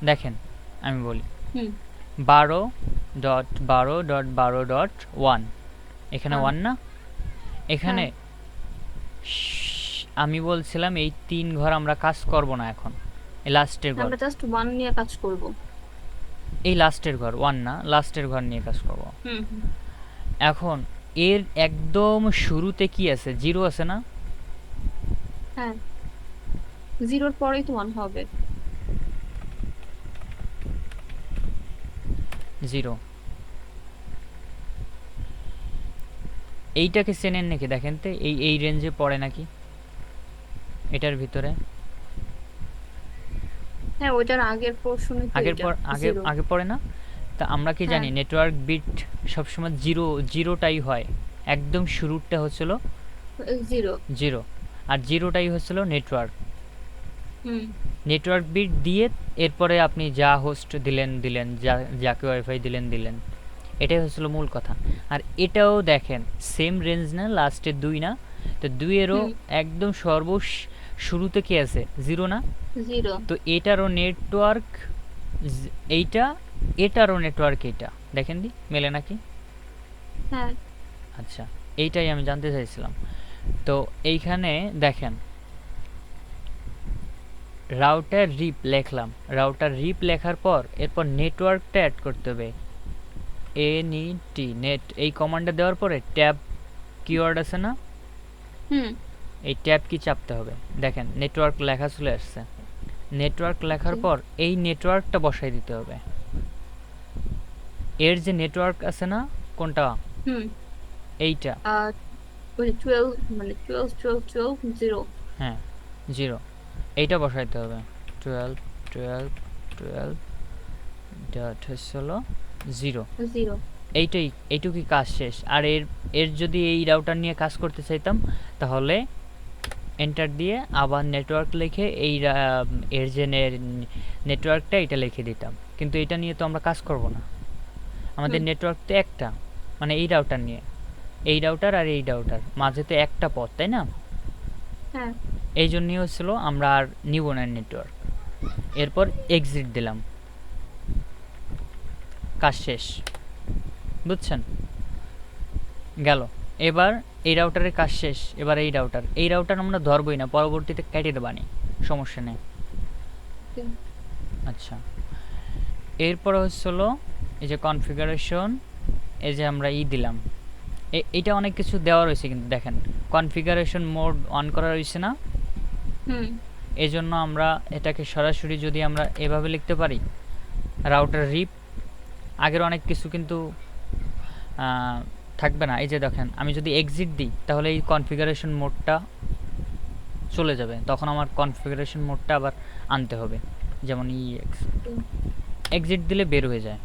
দেখেন আমি বলি, হুম 12.12.12.1, এখানে 1 না? এখানে হ্যাঁ আমি বলছিলাম এই 3 ঘর আমরা কাজ করব না এখন, এই লাস্টের ঘর, আমরা জাস্ট 1 নিয়ে কাজ করব। এই লাস্টের ঘর 1 না, লাস্টের ঘর নিয়ে কাজ করব। হুম হুম, এখন এর একদম শুরুতে কি আছে? 0 আছে না? হ্যাঁ 0-র পরেই তো 1 হবে। 0, এইটাকে চেনেন নাকি দেখেন তো, এই রেঞ্জে পড়ে নাকি এটার ভিতরে? হ্যাঁ ওইটার আগের পোর্শনই তো আগের এটা পর আগে 0। আগে পড়ে না? তা আমরা কি হ্যাঁ জানি নেটওয়ার্ক বিট সবসময় জিরোটাই হয়, একদম শুরুরটা হচ্ছিল 0। 0, আর জিরোটাই হচ্ছিল নেটওয়ার্ক। হুম নেটওয়ার্ক বিট দিয়ে এরপরে আপনি যা হোস্ট দিলেন দিলেন, যাকে ওয়াইফাই দিলেন দিলেন, এটাই হচ্ছিল মূল কথা। আর এটাও দেখেন সেম রেঞ্জ না, লাস্টে 2 না? তো 2 এরও হুম একদম শুরুতে কি আছে? 0 না? 0। তো এটারও নেটওয়ার্ক এইটা, এটারও নেটওয়ার্ক এইটা, দেখেন দি মেলে নাকি? হ্যাঁ আচ্ছা, এইটাই আমি জানতে চাইছিলাম। তো এইখানে দেখেন রাউটার রিপ লেখলাম, রাউটার রিপ লেখার পর এরপর নেটওয়ার্কটা অ্যাড করতে হবে, এনইটি নেট, এই কমান্ডটা দেওয়ার পরে ট্যাব কিওয়ার্ড আছে না, হুম এই ট্যাব কি চাপতে হবে। দেখেন নেটওয়ার্ক লেখা চলে আসছে। নেটওয়ার্ক লেখার জি, পর এই নেটওয়ার্কটা বসাই দিতে হবে। এর যে নেটওয়ার্ক আছে না, কোনটা? হুম এইটা, আর ওই 12 মানে 12 12 12 0। হ্যাঁ 0, এইটা বসাইতে হবে। 12 12 12 ডট হলো 0, 0। এইটুকুই কাজ শেষ। আর এর এর যদি এই রাউটার নিয়ে কাজ করতে চাইতাম তাহলে এন্টার দিয়ে আবার নেটওয়ার্ক লিখে এই এর যে নেটওয়ার্কটা এটা লিখে দিতাম, কিন্তু এটা নিয়ে তো আমরা কাজ করব না, আমাদের হুম নেটওয়ার্ক তো একটা, মানে এই রাউটার নিয়ে, এই রাউটার আর এই রাউটার মাঝে তো একটা পথ, তাই না? হ্যাঁ এই জন্যই হচ্ছিল আমরা আর নিব না নেটওয়ার্ক। এরপর এক্সিট দিলাম, কাজ শেষ, বুঝছেন? গেল। এবার এই রাউটারের কাজ শেষ, এবার এই রাউটার আমরা ধরবই না, পরবর্তীতে কেটে দেবানি, সমস্যা নেই। ওকে। আচ্ছা, এরপর হচ্ছিল এই যে কনফিগারেশন, এই যে আমরা দিলাম, এইটা অনেক কিছু দেওয়া রয়েছে, কিন্তু দেখেন কনফিগারেশন মোড অন করা রয়েছে না, হুম এই জন্য আমরা এটাকে সরাসরি যদি আমরা এভাবে লিখতে পারি, রাউটার রিপ, আগের অনেক কিছু কিন্তু থাকবে না। এই যে দেখেন আমি যদি এক্সিট দিই তাহলে এই কনফিগারেশন মোডটা চলে যাবে, তখন আমার কনফিগারেশন মোডটা আবার আনতে হবে, যেমন এক্সিট দিলে বের হয়ে যায়।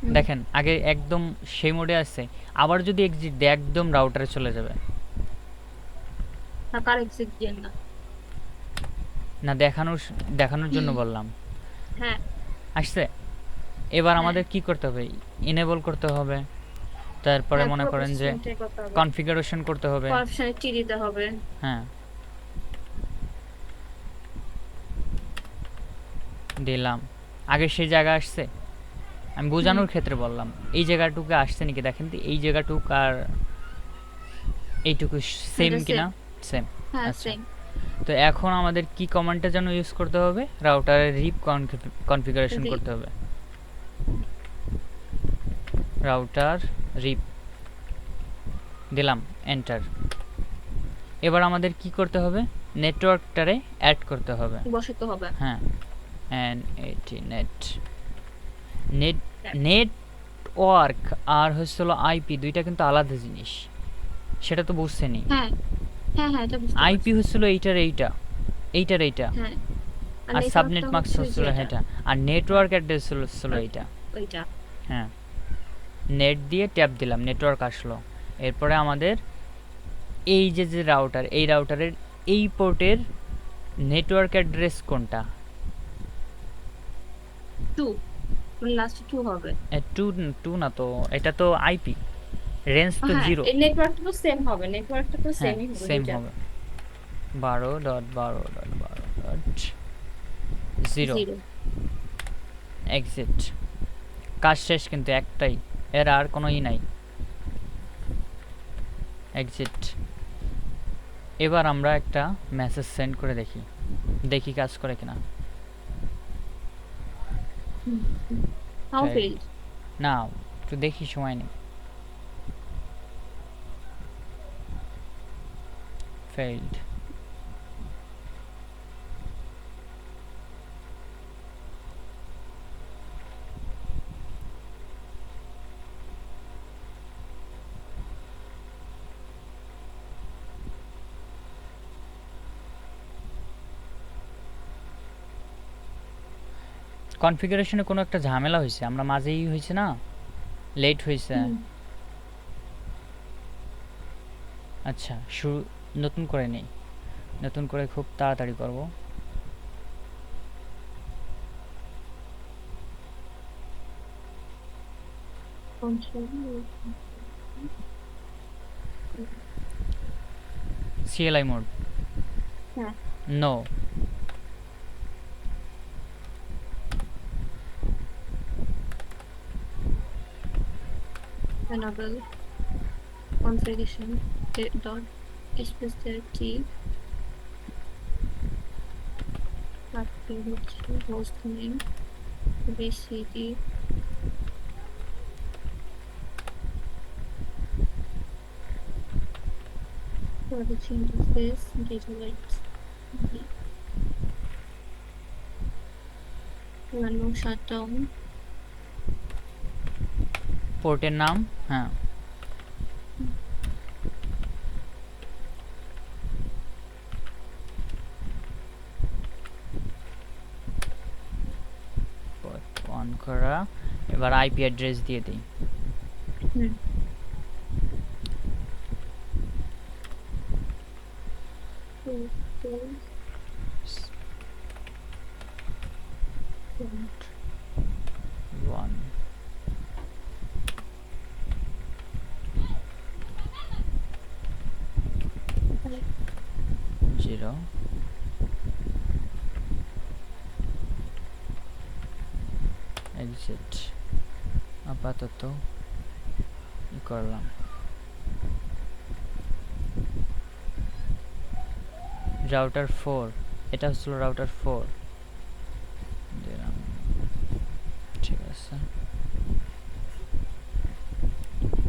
হুম। দেখেন আগে একদম সেই মোডে আছে, আবার যদি এক্সিট দেয় একদম রাউটারে চলে যাবে। কার এক্সিট দিয়ে না? না দেখানোর জন্য বললাম। হ্যাঁ আসছে? এবার হ্যাঁ আমাদের কি করতে হবে? এনেবল করতে হবে, তারপরে হ্যাঁ, মনে পুরো করেন যে প্রসেসিংটাই করতে হবে। কনফিগারেশন করতে হবে। কনফিগারেশনে টি দিতে হবে। হ্যাঁ, দিলাম। আগে সেই জায়গা আসছে? আমি হুম। বোঝানোর ক্ষেত্রে বললাম। এই জায়গাটুকু আসছে নাকি দেখেন তো, এই জায়গাটুক আর এইটুকু সেম এটা কিনা? সেম। সেম। হ্যাঁ আচ্ছা, সেম। তো এখন আমাদের কি কমান্ডটা যেন ইউজ করতে হবে? রাউটারের রিপ কনফিগারেশন রিপ। করতে হবে। রাউটার রিপ দিলাম, এন্টার। এবার আমাদের কি করতে হবে? নেটওয়ার্কটারে অ্যাড করতে হবে। বসাতে হবে। হ্যাঁ, এন80 নেট। নেট নেটওয়ার্ক আর হচ্ছিল আইপি দুইটা কিন্তু আলাদা জিনিস, সেটা তো বুঝছেনই। হ্যাঁ হ্যাঁ হ্যাঁ, এটা বুঝতে আইপি পারছি। হচ্ছিল এইটা, হ্যাঁ, আর আর সাবনেট নেটওয়ার্কটা মাস্ক হচ্ছে যে হচ্ছিল এটা। এটা, আর হ্যাঁ, নেটওয়ার্ক অ্যাড্রেস হচ্ছিল এইটা। ওইটা। হ্যাঁ, নেট দিয়ে ট্যাপ দিলাম, নেটওয়ার্ক আসলো। এরপরে আমাদের এই যে রাউটার, এই রাউটারের এই পোর্টের নেটওয়ার্ক অ্যাড্রেস কোনটা? 2, লাস্টে 2 হবে। টু, টু না তো, এটা তো আইপি, রেঞ্জ তো হ্যাঁ, জিরো। এই নেটওয়ার্কটা তো সেম হবে, নেটওয়ার্কটা তো হ্যাঁ, সেমই হবে সেম দুইটা। হবে। 12.12.12.0 0। এক্সিট। কাজ শেষ, কিন্তু একটাই, এর আর কোনো নাই। এক্সিট। এবার আমরা একটা মেসেজ সেন্ড করে দেখি কাজ করে কিনা। How Failed. ফেইল্ড। না, একটু দেখি, সময় নেই। ফেইল্ড। কনফিগারেশনে কোনো একটা ঝামেলা হয়েছে, আমরা মাঝেই হয়েছে না, লেট হয়েছে। আচ্ছা, শুরু নতুন করে নেই, নতুন করে খুব তাড়াতাড়ি করব। CLI মোড হ্যাঁ, no. enable configuration dot space t তারপরে হচ্ছে হোস্ট নেম bcd তারপরে changes this gigabytes random shutdown পোর্টের নাম, হ্যাঁ, অন করা। এবার আইপি অ্যাড্রেস দিয়ে দিই। হুম ওয়ান 0 এক্সিট। আপাতত করলাম। রাউটার 4, এটা হচ্ছিল রাউটার 4 দিলাম, ঠিক আছে।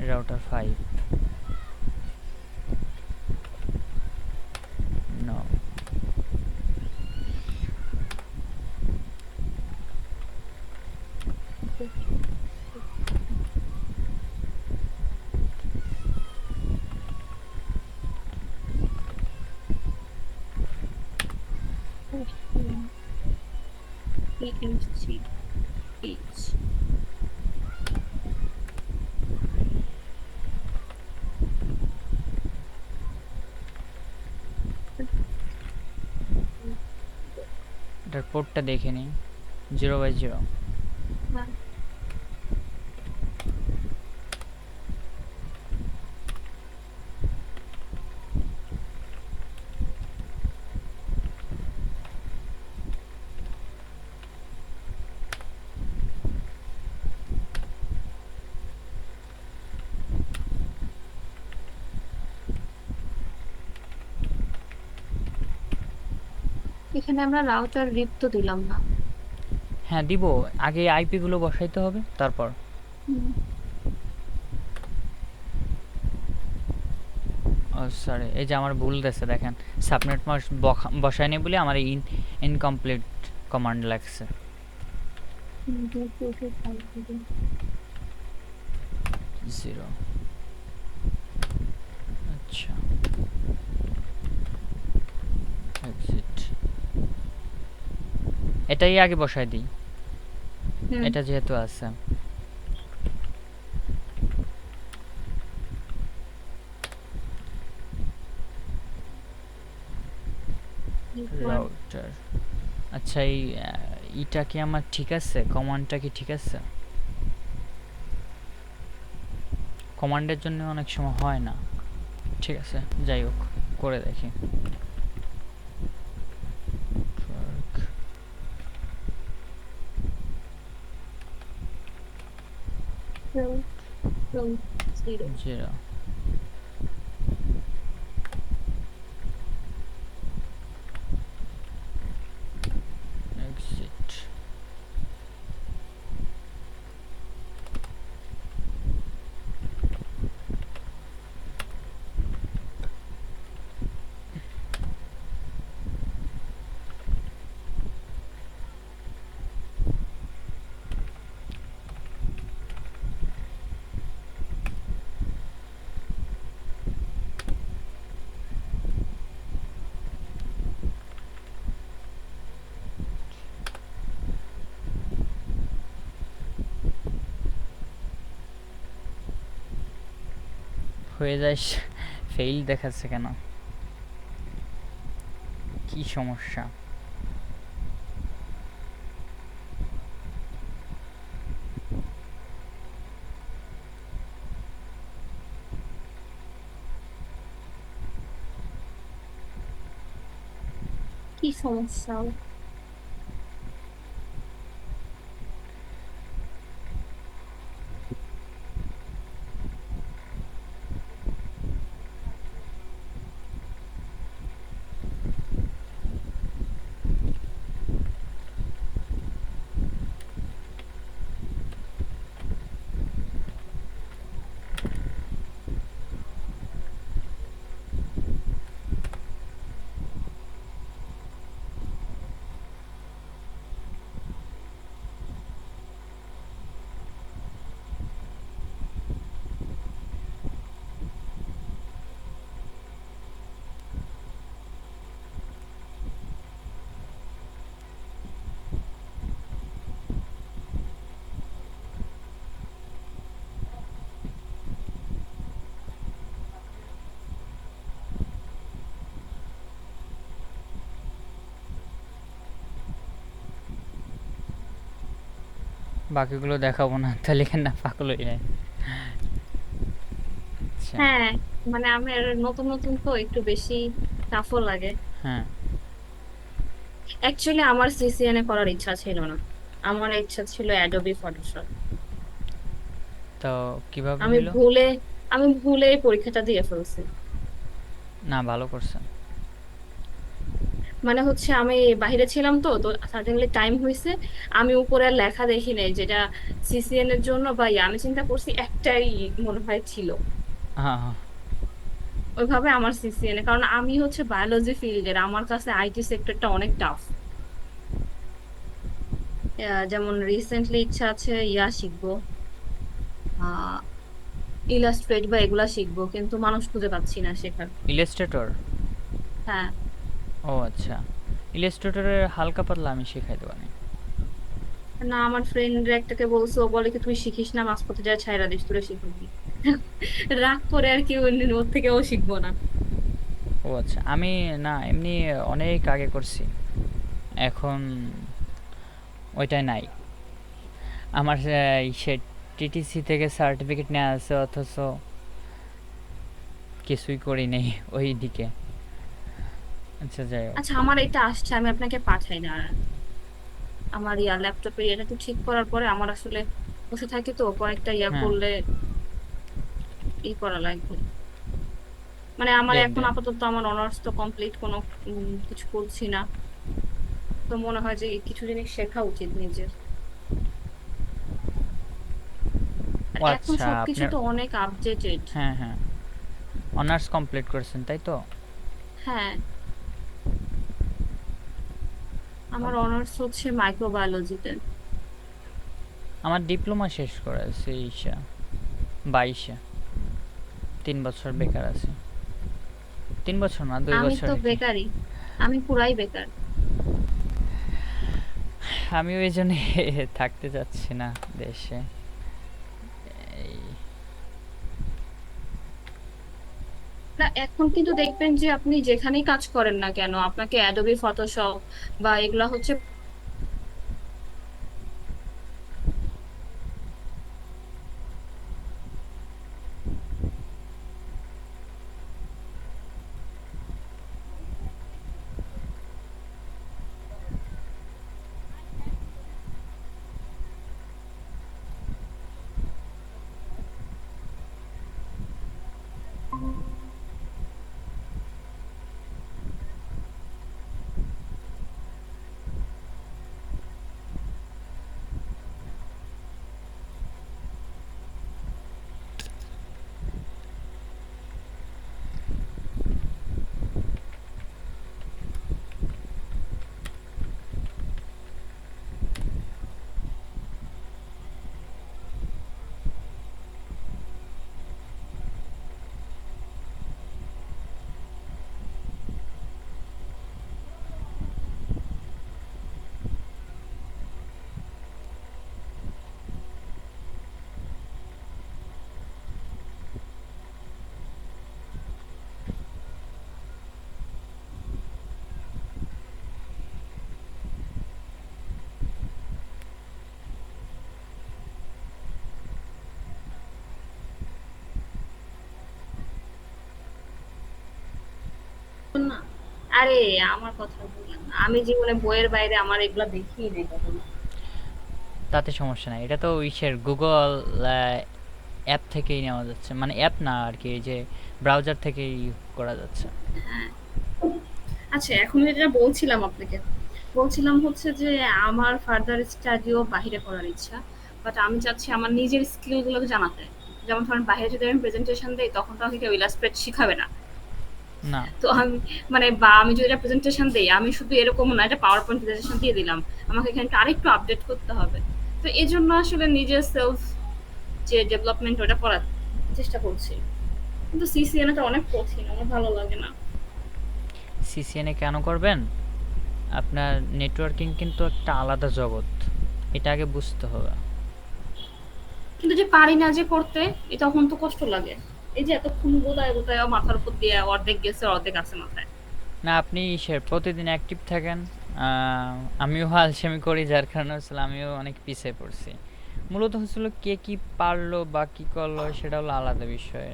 Router 5 no. EMC H এটার পোর্টটা দেখে নিই, 0/0। হ্যাঁ, এখানে আমরা রাউটার রিপ তো দিলাম না। হ্যাঁ দিব, আগে আইপি গুলো বসাইতে হবে তারপর। হুম, ও সরি, এই যে আমার ভুল দিয়েছে দেখেন, সাবনেট মাস বসায়নি বলে আমার ইনকমপ্লিট কমান্ড লাগছে। হুম, হুম, হুম, হুম, হুম, হুম। 0, আচ্ছা, এক্সিট। এটাই আগে বসাই দিই, হুম, এটা যেহেতু আছে। এরপর রাউটার, আচ্ছা এই ইটা কি আমার ঠিক আছে, কমান্ডটা কি ঠিক আছে? কমান্ডের জন্য অনেক সময় হয় না। ঠিক আছে, যাই হোক, করে দেখি। row, row 0। 0, এক্সিট। হয়ে যায়, ফেইল দেখাচ্ছে কেন, কি সমস্যা? কি সমস্যা? বাকিগুলো দেখাবো না, তাহলে কেন না পাগল হয়ে যায়। আচ্ছা, হ্যাঁ, মানে আমার নতুন নতুন তো একটু বেশি টাফও লাগে। হ্যাঁ, অ্যাকচুয়ালি আমার সিসিএনএ করার ইচ্ছা ছিল না, আমার ইচ্ছা ছিল অ্যাডোবি ফটোশপ। তো কিভাবে আমি হইলো? ভুলে আমি ভুলে এই পরীক্ষাটা দিয়ে ফেলছি। না, ভালো করছেন। মানে হচ্ছে আমি বাইরে ছিলাম, তো তো সাডেনলি টাইম হয়েছে, আমি উপরে আর লেখা দেখি নাই যেটা সিসিএন এর জন্য, বা আমি চিন্তা করছি একটাই মনে হয় ছিল। হ্যাঁ, হ্যাঁ, ওইভাবে আমার সিসিএন এ, কারণ আমি হচ্ছে বায়োলজি ফিল্ডের, আমার কাছে আইটি সেক্টরটা অনেক টাফ। যেমন রিসেন্টলি ইচ্ছা আছে শিখবো, আহ ইলাস্ট্রেট বা এগুলা শিখবো, কিন্তু মানুষ খুঁজে পাচ্ছি না শেখার। ইলাস্ট্রেটর। হ্যাঁ, ও আচ্ছা, ইলাস্ট্রেটরের হালকা পাতলা আমি শেখাইতে পারি। না আমার ফ্রেন্ড একটাকে বলছে, ও বলে কি তুই শিখিস না, মাঝপথে যায় ছাইরা দিস, তোরা শিখবি। রাগ করে আর কি ওর থেকে ও শিখবো না। ও আচ্ছা, আমি না এমনি অনেক আগে করছি, এখন ওইটাই নাই। আমার সে টিটিসি থেকে সার্টিফিকেট নেওয়া আছে, অথচ কিছুই করি নেই ওই দিকে। আচ্ছা, যাই হোক। আচ্ছা, আমার এটা আসছে, আমি আপনাকে পাঠাই না। আমার ল্যাপটপে এটা একটু ঠিক করার পরে আমার আসলে বসে থাকি তো কয়েকটা হ্যাঁ, করলে করা লাগবে। মানে আমার এখন দেখবেন। আপাতত আমার অনার্স তো কমপ্লিট, কোনো কিছু করছি না। তো মনে হয় যে কিছু জিনিস শেখা উচিত নিজের। আর ও এখন আচ্ছা, সবকিছু আপনার, তো অনেক আপডেটেড। হ্যাঁ হ্যাঁ, অনার্স কমপ্লিট করেছেন তাই তো? হ্যাঁ, আমার অনার্স হচ্ছে মাইক্রোবায়োলজিতে। আমার ডিপ্লোমা শেষ করেছে 22-এ। 3 বছর বেকার আছে। 3 বছর না, দুই আমি বছর তো আর কি। বেকারই, আমি পুরাই বেকার। আমি ওই জন্য থাকতে চাচ্ছি না দেশে। এই, না, এখন কিন্তু দেখবেন যে আপনি যেখানেই কাজ করেন না কেন আপনাকে অ্যাডোবি ফটোশপ বা এগুলা হচ্ছে। না, আরে আমার কথা বললেন না, আমি জীবনে বইয়ের বাইরে আমার এগুলা দেখিই নেই কখনো। তাতে সমস্যা নাই, এটা তো ইসের গুগল অ্যাপ থেকেই নেওয়া যাচ্ছে, মানে অ্যাপ না আর কি, এই যে ব্রাউজার থেকেই করা যাচ্ছে। হ্যাঁ। আচ্ছা, এখন যেটা বলছিলাম আপনাকে, বলছিলাম হচ্ছে যে আমার ফার্দার স্টাডিও বাইরে করার ইচ্ছা। বাট আমি চাচ্ছি আমার নিজের স্কিল গুলোকে জানাতে। যেমন ধরেন বাইরে যদি আমি প্রেজেন্টেশন দিই তখন তো আমাকে কেউ ইলাস্ট্রেট শিখাবে না। না, তো আমি মানে বা আমি যদি একটা প্রেজেন্টেশন দিই আমি শুধু এরকম না একটা পাওয়ার পয়েন্ট প্রেজেন্টেশন দিয়ে দিলাম, আমাকে এখানে আরেকটু আপডেট করতে হবে। তো এই জন্য আসলে নিজের সেলফ যে ডেভেলপমেন্ট ওটা করার চেষ্টা করছি। কিন্তু সিসিএনএ টা অনেক কঠিন, আমার ভালো লাগে না। সিসিএনএ কেন করবেন? আপনার নেটওয়ার্কিং কিন্তু একটা আলাদা জগৎ, এটা আগে বুঝতে হবে। কিন্তু যে পারি না যে করতে, এ তখন তো কষ্ট লাগে। এই যে এতক্ষণ গোদায় গোদায় মাথার উপর দিয়ে অর্ধেক গেছে অর্ধেক আছে মাথায়। না, আপনি প্রতিদিন অ্যাক্টিভ থাকেন। আমিও আলসেমি করি, যার কারণে হচ্ছিল আমিও অনেক পিছিয়ে পড়ছি। মূলত হচ্ছিল কে কি পারলো বা কি করলো সেটা হলো আলাদা বিষয়,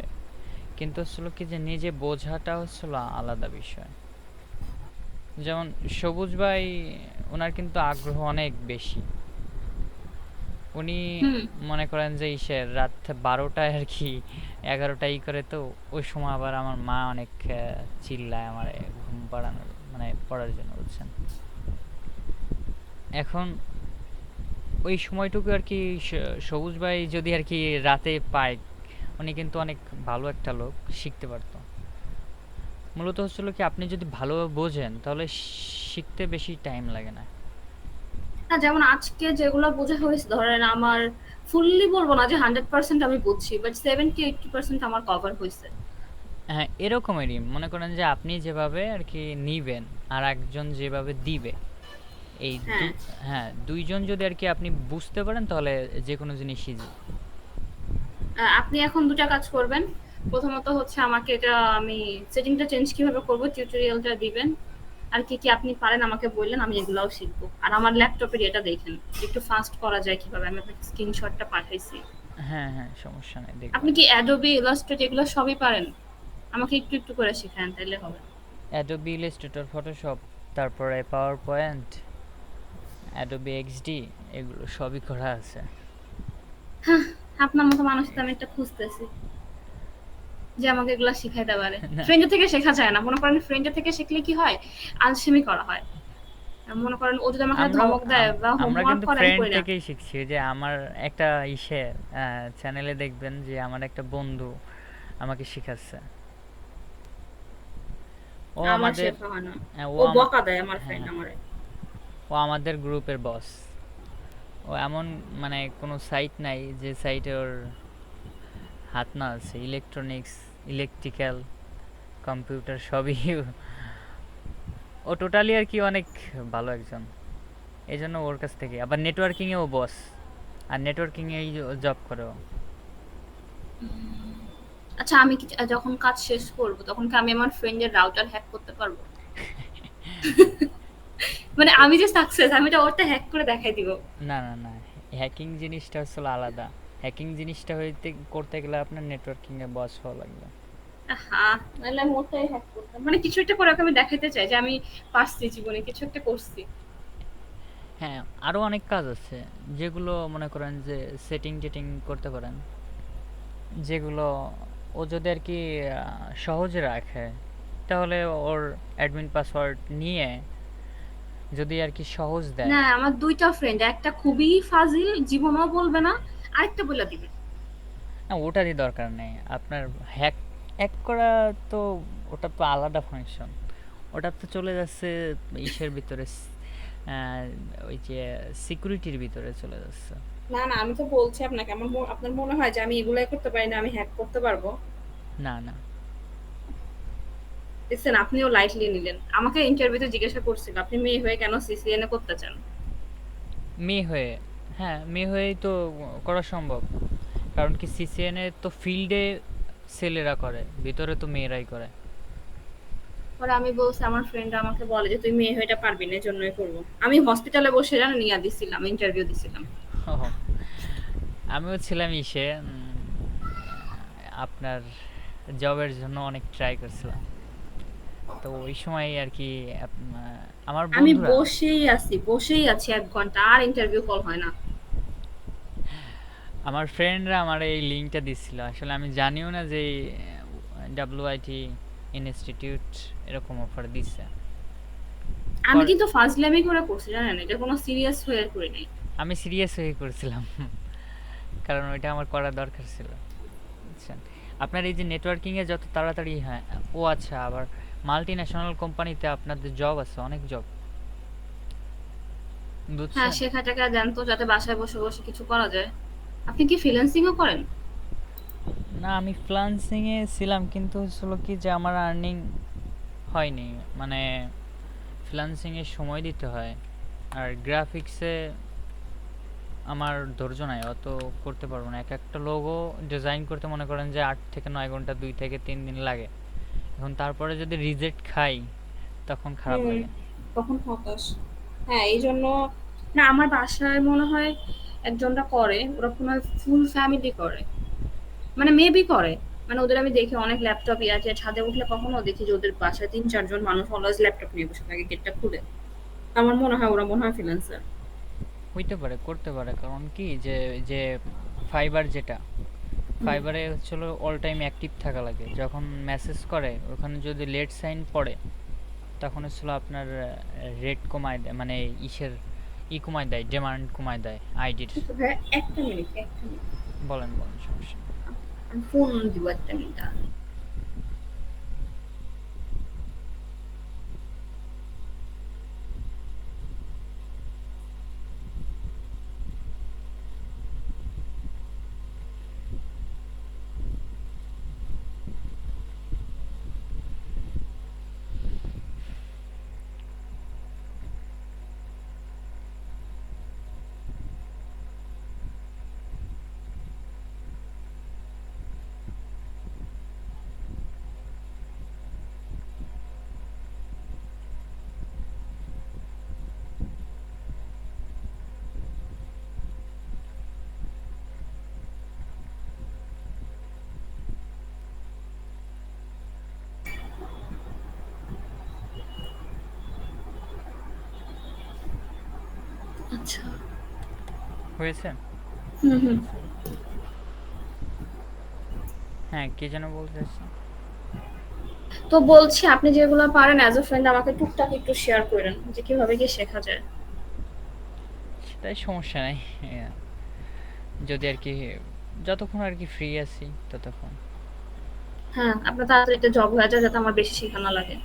কিন্তু হচ্ছিল কি যে নিজে বোঝাটা হচ্ছিল আলাদা বিষয়। যেমন সবুজ ভাই, ওনার কিন্তু আগ্রহ অনেক বেশি। উনি হুম। মনে করেন যে রাত 12টায় আর কি, 11টায় করে, তো ওই সময় আবার আমার মা অনেক চিল্লায় আমার ঘুম পাড়ানোর, মানে পড়ার জন্য, বুঝছেন। এখন ওই সময়টুকু আর কি সবুজ ভাই যদি আর কি রাতে পায়, উনি কিন্তু অনেক ভালো একটা লোক, শিখতে পারতো। মূলত হচ্ছিল কি আপনি যদি ভালোভাবে বোঝেন তাহলে শিখতে বেশি টাইম লাগে না। না, যেমন আজকে যেগুলো বোঝা হয়েছে ধরেন আমার ফুললি বলবো না যে 100% আমি বুঝছি, বাট 70-80% আমার কভার হয়েছে। হ্যাঁ, এরকমেরই মনে করেন যে আপনি যেভাবে আর কি নিবেন আর একজন যেভাবে দিবে, এই হ্যাঁ। হ্যাঁ, দুইজন যদি আর কি আপনি বুঝতে পারেন তাহলে যে কোনো জিনিস ইজি। আপনি এখন দুটা কাজ করবেন। প্রথমত হচ্ছে আমাকে এটা আমি সেটিংটা চেঞ্জ কিভাবে করব টিউটোরিয়ালটা দিবেন। আর কি কি আপনি পারেন আমাকে বললেন, আমি এগুলাও শিখবো। আর আমার ল্যাপটপের এটা দেখেন যে একটু ফাস্ট করা যায় কিভাবে, আমি আপনাকে স্ক্রিনশটটা পাঠাইছি। হ্যাঁ হ্যাঁ, সমস্যা নেই, দেখবো আপনি আমি। কি অ্যাডোবি ইলাস্ট্রেট এগুলো সবই পারেন? আমাকে একটু একটু করে শেখান, তাইলে হবে। অ্যাডোবি ইলাস্ট্রেটর, ফটোশপ, তারপরে পাওয়ার পয়েন্ট, অ্যাডোবি এক্সডি, এগুলো সবই করা আছে। হ্যাঁ, আপনার মতো মানুষ তো আমি একটা খুঁজতেছি যে আমাকে এগুলা শিখাইতে পারে। না, ফ্রেন্ডের থেকে শেখা যায় না, মনে করেন ফ্রেন্ডের থেকে শিখলে কি হয়, আলসেমি করা হয়। মনে করেন ও যদি আমাকে আমরাও ধমক দেয় বা আমরা হোমওয়ার্ক কিন্তু করে, আমি ফ্রেন্ড করি না। থেকেই শিখছি। যে আমার একটা ইসে চ্যানেলে দেখবেন যে আমার একটা বন্ধু আমাকে শিখাচ্ছে। ও আমার আমাদের শেখা হয় না। হ্যাঁ, ও বকা দেয় আমার ফ্রেন্ড হ্যাঁ, আমারে। ও আমাদের গ্রুপের বস। ও এমন, মানে কোনো সাইট নাই যে সাইটে ওর হাত না আছে। ইলেকট্রনিক্স, ইলেকট্রিক্যাল, কম্পিউটার সবই ও টোটালি আর কি অনেক ভালো একজন। এই জন্য ওর কাছ থেকে আবার নেটওয়ার্কিংয়ে ও বস, আর নেটওয়ার্কিংয়েই জব করে ও। আচ্ছা, আমি কি যখন কাজ শেষ করব তখন কি আমি আমার ফ্রেন্ডের রাউটার হ্যাক করতে পারবো? মানে কো- আমি যে সাকসেস, আমি এটা ওরটা হ্যাক করে দেখাই দিব। না না না, হ্যাকিং জিনিসটা আসলে আলাদা। হ্যাকিং জিনিসটা করতে গেলে আপনার নেটওয়ার্কিংয়ে বস হওয়া লাগবে। হ্যাঁ, নাহলে আমি ওটাই হ্যাক করতাম। মানে কিছু একটা করে ওকে আমি দেখাইতে চাই যে আমি পারছি, জীবনে কিছু একটা করছি। হ্যাঁ, আরও অনেক কাজ আছে যেগুলো মনে করেন যে সেটিং টেটিং করতে পারেন, যেগুলো ও যদি আর কি সহজে রাখে, তাহলে ওর অ্যাডমিন পাসওয়ার্ড নিয়ে যদি আর কি সহজ দেয়। না, আমার দুইটা ফ্রেন্ড, একটা খুবই ফাজিল, জীবনও বলবে না, আরেকটা বলে দিবে। না, ওটারই দরকার নেই আপনার। হ্যাক হ্যাক করা তো, ওটা তো আলাদা ফাংশন। ওটা তো চলে যাচ্ছে ইসের ভিতরে, আহ, ওই যে সিকিউরিটির ভিতরে চলে যাচ্ছে। না না, আমি তো বলছি আপনাকে, আপনার মনে হয় যে আমি এগুলাই করতে পারি না, আমি হ্যাক করতে পারবো? না না, দেখছেন, আপনিও লাইটলি নিলেন। আমাকে ইন্টারভিউতে জিজ্ঞাসা করছিল আপনি মেয়ে হয়ে কেন সিসিএন এ করতে চান। মেয়ে হয়ে, হ্যাঁ মেয়ে হয়েই তো করা সম্ভব। কারণ কি সিসিএনএ তো ফিল্ডে ছেলেরা করে, ভিতরে তো মেয়েরাই করে। পরে আমি বলছি, আমার ফ্রেন্ড আমাকে বলে যে তুই মেয়ে হয়ে এটা পারবি না, এজন্যই করবো। আমি হসপিটালে বসে জানো নিয়ে দিছিলাম, ইন্টারভিউ দিছিলাম। ও, আমিও ছিলাম ইসে আপনার জবের জন্য অনেক ট্রাই করছিলাম। তো ওই সময় আর কি আমার আমি বন্ধুরা, বসেই আছি 1 ঘন্টা, আর ইন্টারভিউ কল হয় না। আমার ফ্রেন্ডরা আমার এই লিঙ্কটা দিচ্ছিল। আসলে আমি জানিও না যে ডাব্লিউআইটি ইনস্টিটিউট এরকম অফার দিচ্ছে। আমি পর কিন্তু ফাজলামি করে করছি, জানেন, এটা কোনো সিরিয়াস হয়ে করি নাই। আমি সিরিয়াস হয়ে করেছিলাম কারণ ওইটা আমার করা দরকার ছিল, বুঝছেন। আপনার এই যে নেটওয়ার্কিংয়ে যত তাড়াতাড়ি, হ্যাঁ, ও আচ্ছা, আবার মাল্টি ন্যাশনাল কোম্পানিতে আপনাদের জব আছে, অনেক জব, হ্যাঁ, বুঝছেন। শেখা টেখা দেন তো, যাতে বাসায় বসে বসে কিছু করা যায়। আপনি কি ফ্রিল্যান্সিংও করেন? না, আমি ফ্রিল্যান্সিংয়ে ছিলাম, কিন্তু হচ্ছিল কি যে আমার আর্নিং হয়নি। মানে ফ্রিল্যান্সিংয়ে সময় দিতে হয়, আর গ্রাফিক্সে আমার ধৈর্য নাই, অত করতে পারবো না। এক একটা লোগো ডিজাইন করতে মনে করেন যে 8 থেকে 9 ঘন্টা, 2 থেকে 3 দিন লাগে। এখন তারপরে যদি রিজেক্ট খাই, তখন খারাপ হুম, লাগে। তখন হতাশ। হ্যাঁ, এই জন্য। না, আমার বাসায় মনে হয় একজনটা করে, ওরা কোনো ফুল ফ্যামিলি করে, মানে মেবি করে। মানে ওদের আমি দেখি অনেক ল্যাপটপই আছে, ছাদে উঠলে কখনো দেখি যে ওদের বাসায় 3-4 জন মানুষ অলওয়েজ ল্যাপটপ নিয়ে বসে থাকে গেটটা খুলে। আমার মনে হয় ওরা মনে হয় ফ্রিল্যান্সার। হইতে পারে, করতে পারে। কারণ কি যে যে ফাইবার যেটা, ফাইবারে হচ্ছিল অল টাইম অ্যাক্টিভ থাকা লাগে। যখন মেসেজ করে ওখানে যদি লেট সাইন পড়ে, তখন হচ্ছিল আপনার রেট কমায় দেয়, মানে ইসের কমায় দেয়, ডিমান্ড কমায় দেয় আইডির। হ্যাঁ, একটা মিনিট, একটা মিনিট। বলেন বলেন, সমস্যা নেই। আমি ফোন দিব, একটা মিনিট। আচ্ছা। হয়েছে? হুম হুম। হ্যাঁ, কি যেন বলতে চাচ্ছি? তো বলছি আপনি যেগুলো পারেন অ্যাজ এ ফ্রেন্ড আমাকে টুকটাক একটু শেয়ার করেন যে কিভাবে কি শেখা যায়। সেটাই, সমস্যা নাই। যদি আর কি যতক্ষণ আর কি ফ্রি আছি ততক্ষণ। হ্যাঁ, আপনার তাড়াতাড়ি একটা জব হয়ে যায় যাতে আমার বেশি শেখা না লাগে।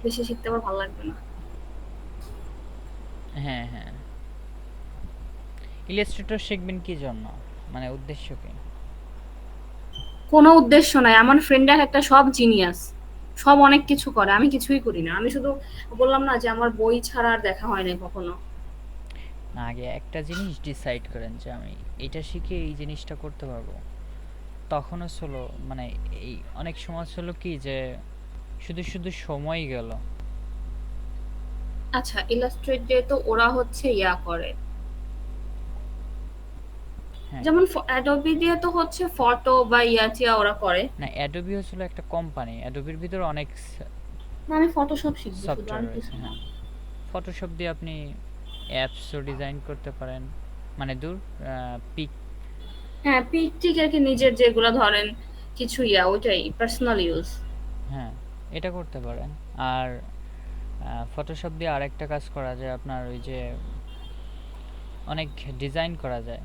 বেশি শিখতে আমার ভালো লাগবে না। হ্যাঁ, হ্যাঁ। ইলাস্ট্রেটর শিখবেন কি জন্য? মানে উদ্দেশ্য কি? কোনো উদ্দেশ্য নাই। আমার ফ্রেন্ড একটা সব জিনিয়াস। সব অনেক কিছু করে। আমি কিছুই করি না। আমি শুধু বললাম না যে আমার বই ছাড়া আর দেখা হয় নাই কখনো। না, আগে একটা জিনিস ডিসাইড করেন যে আমি এটা শিখে এই জিনিসটা করতে পারবো। তখন হলো মানে এই অনেক সময় হলো কি যে শুধু শুধু সময় গেল। আচ্ছা, ইলাস্ট্রেট দিয়ে তো ওরা হচ্ছে ইয়া করে। হ্যাঁ। যেমন অ্যাডোবি দিয়ে তো হচ্ছে ফটো বা ইয়া ওরা করে। না, অ্যাডোবি হচ্ছিল একটা কোম্পানি। অ্যাডোবির ভিতরে অনেক না, আমি ফটোশপ শিখবো শুধু আর সফটওয়্যার কিছু রয়েছে। না। হ্যাঁ, ফটোশপ দিয়ে আপনি অ্যাপসও ডিজাইন করতে পারেন। মানে দূর পিক। হ্যাঁ, পিকটিক আর কি নিজের যেগুলো ধরেন কিছু ওইটাই পার্সোনাল ইউজ। হ্যাঁ, এটা করতে পারেন। আর ফটোশপ দিয়ে আরেকটা কাজ করা যায়, আপনার ওই যে অনেক ডিজাইন করা যায়।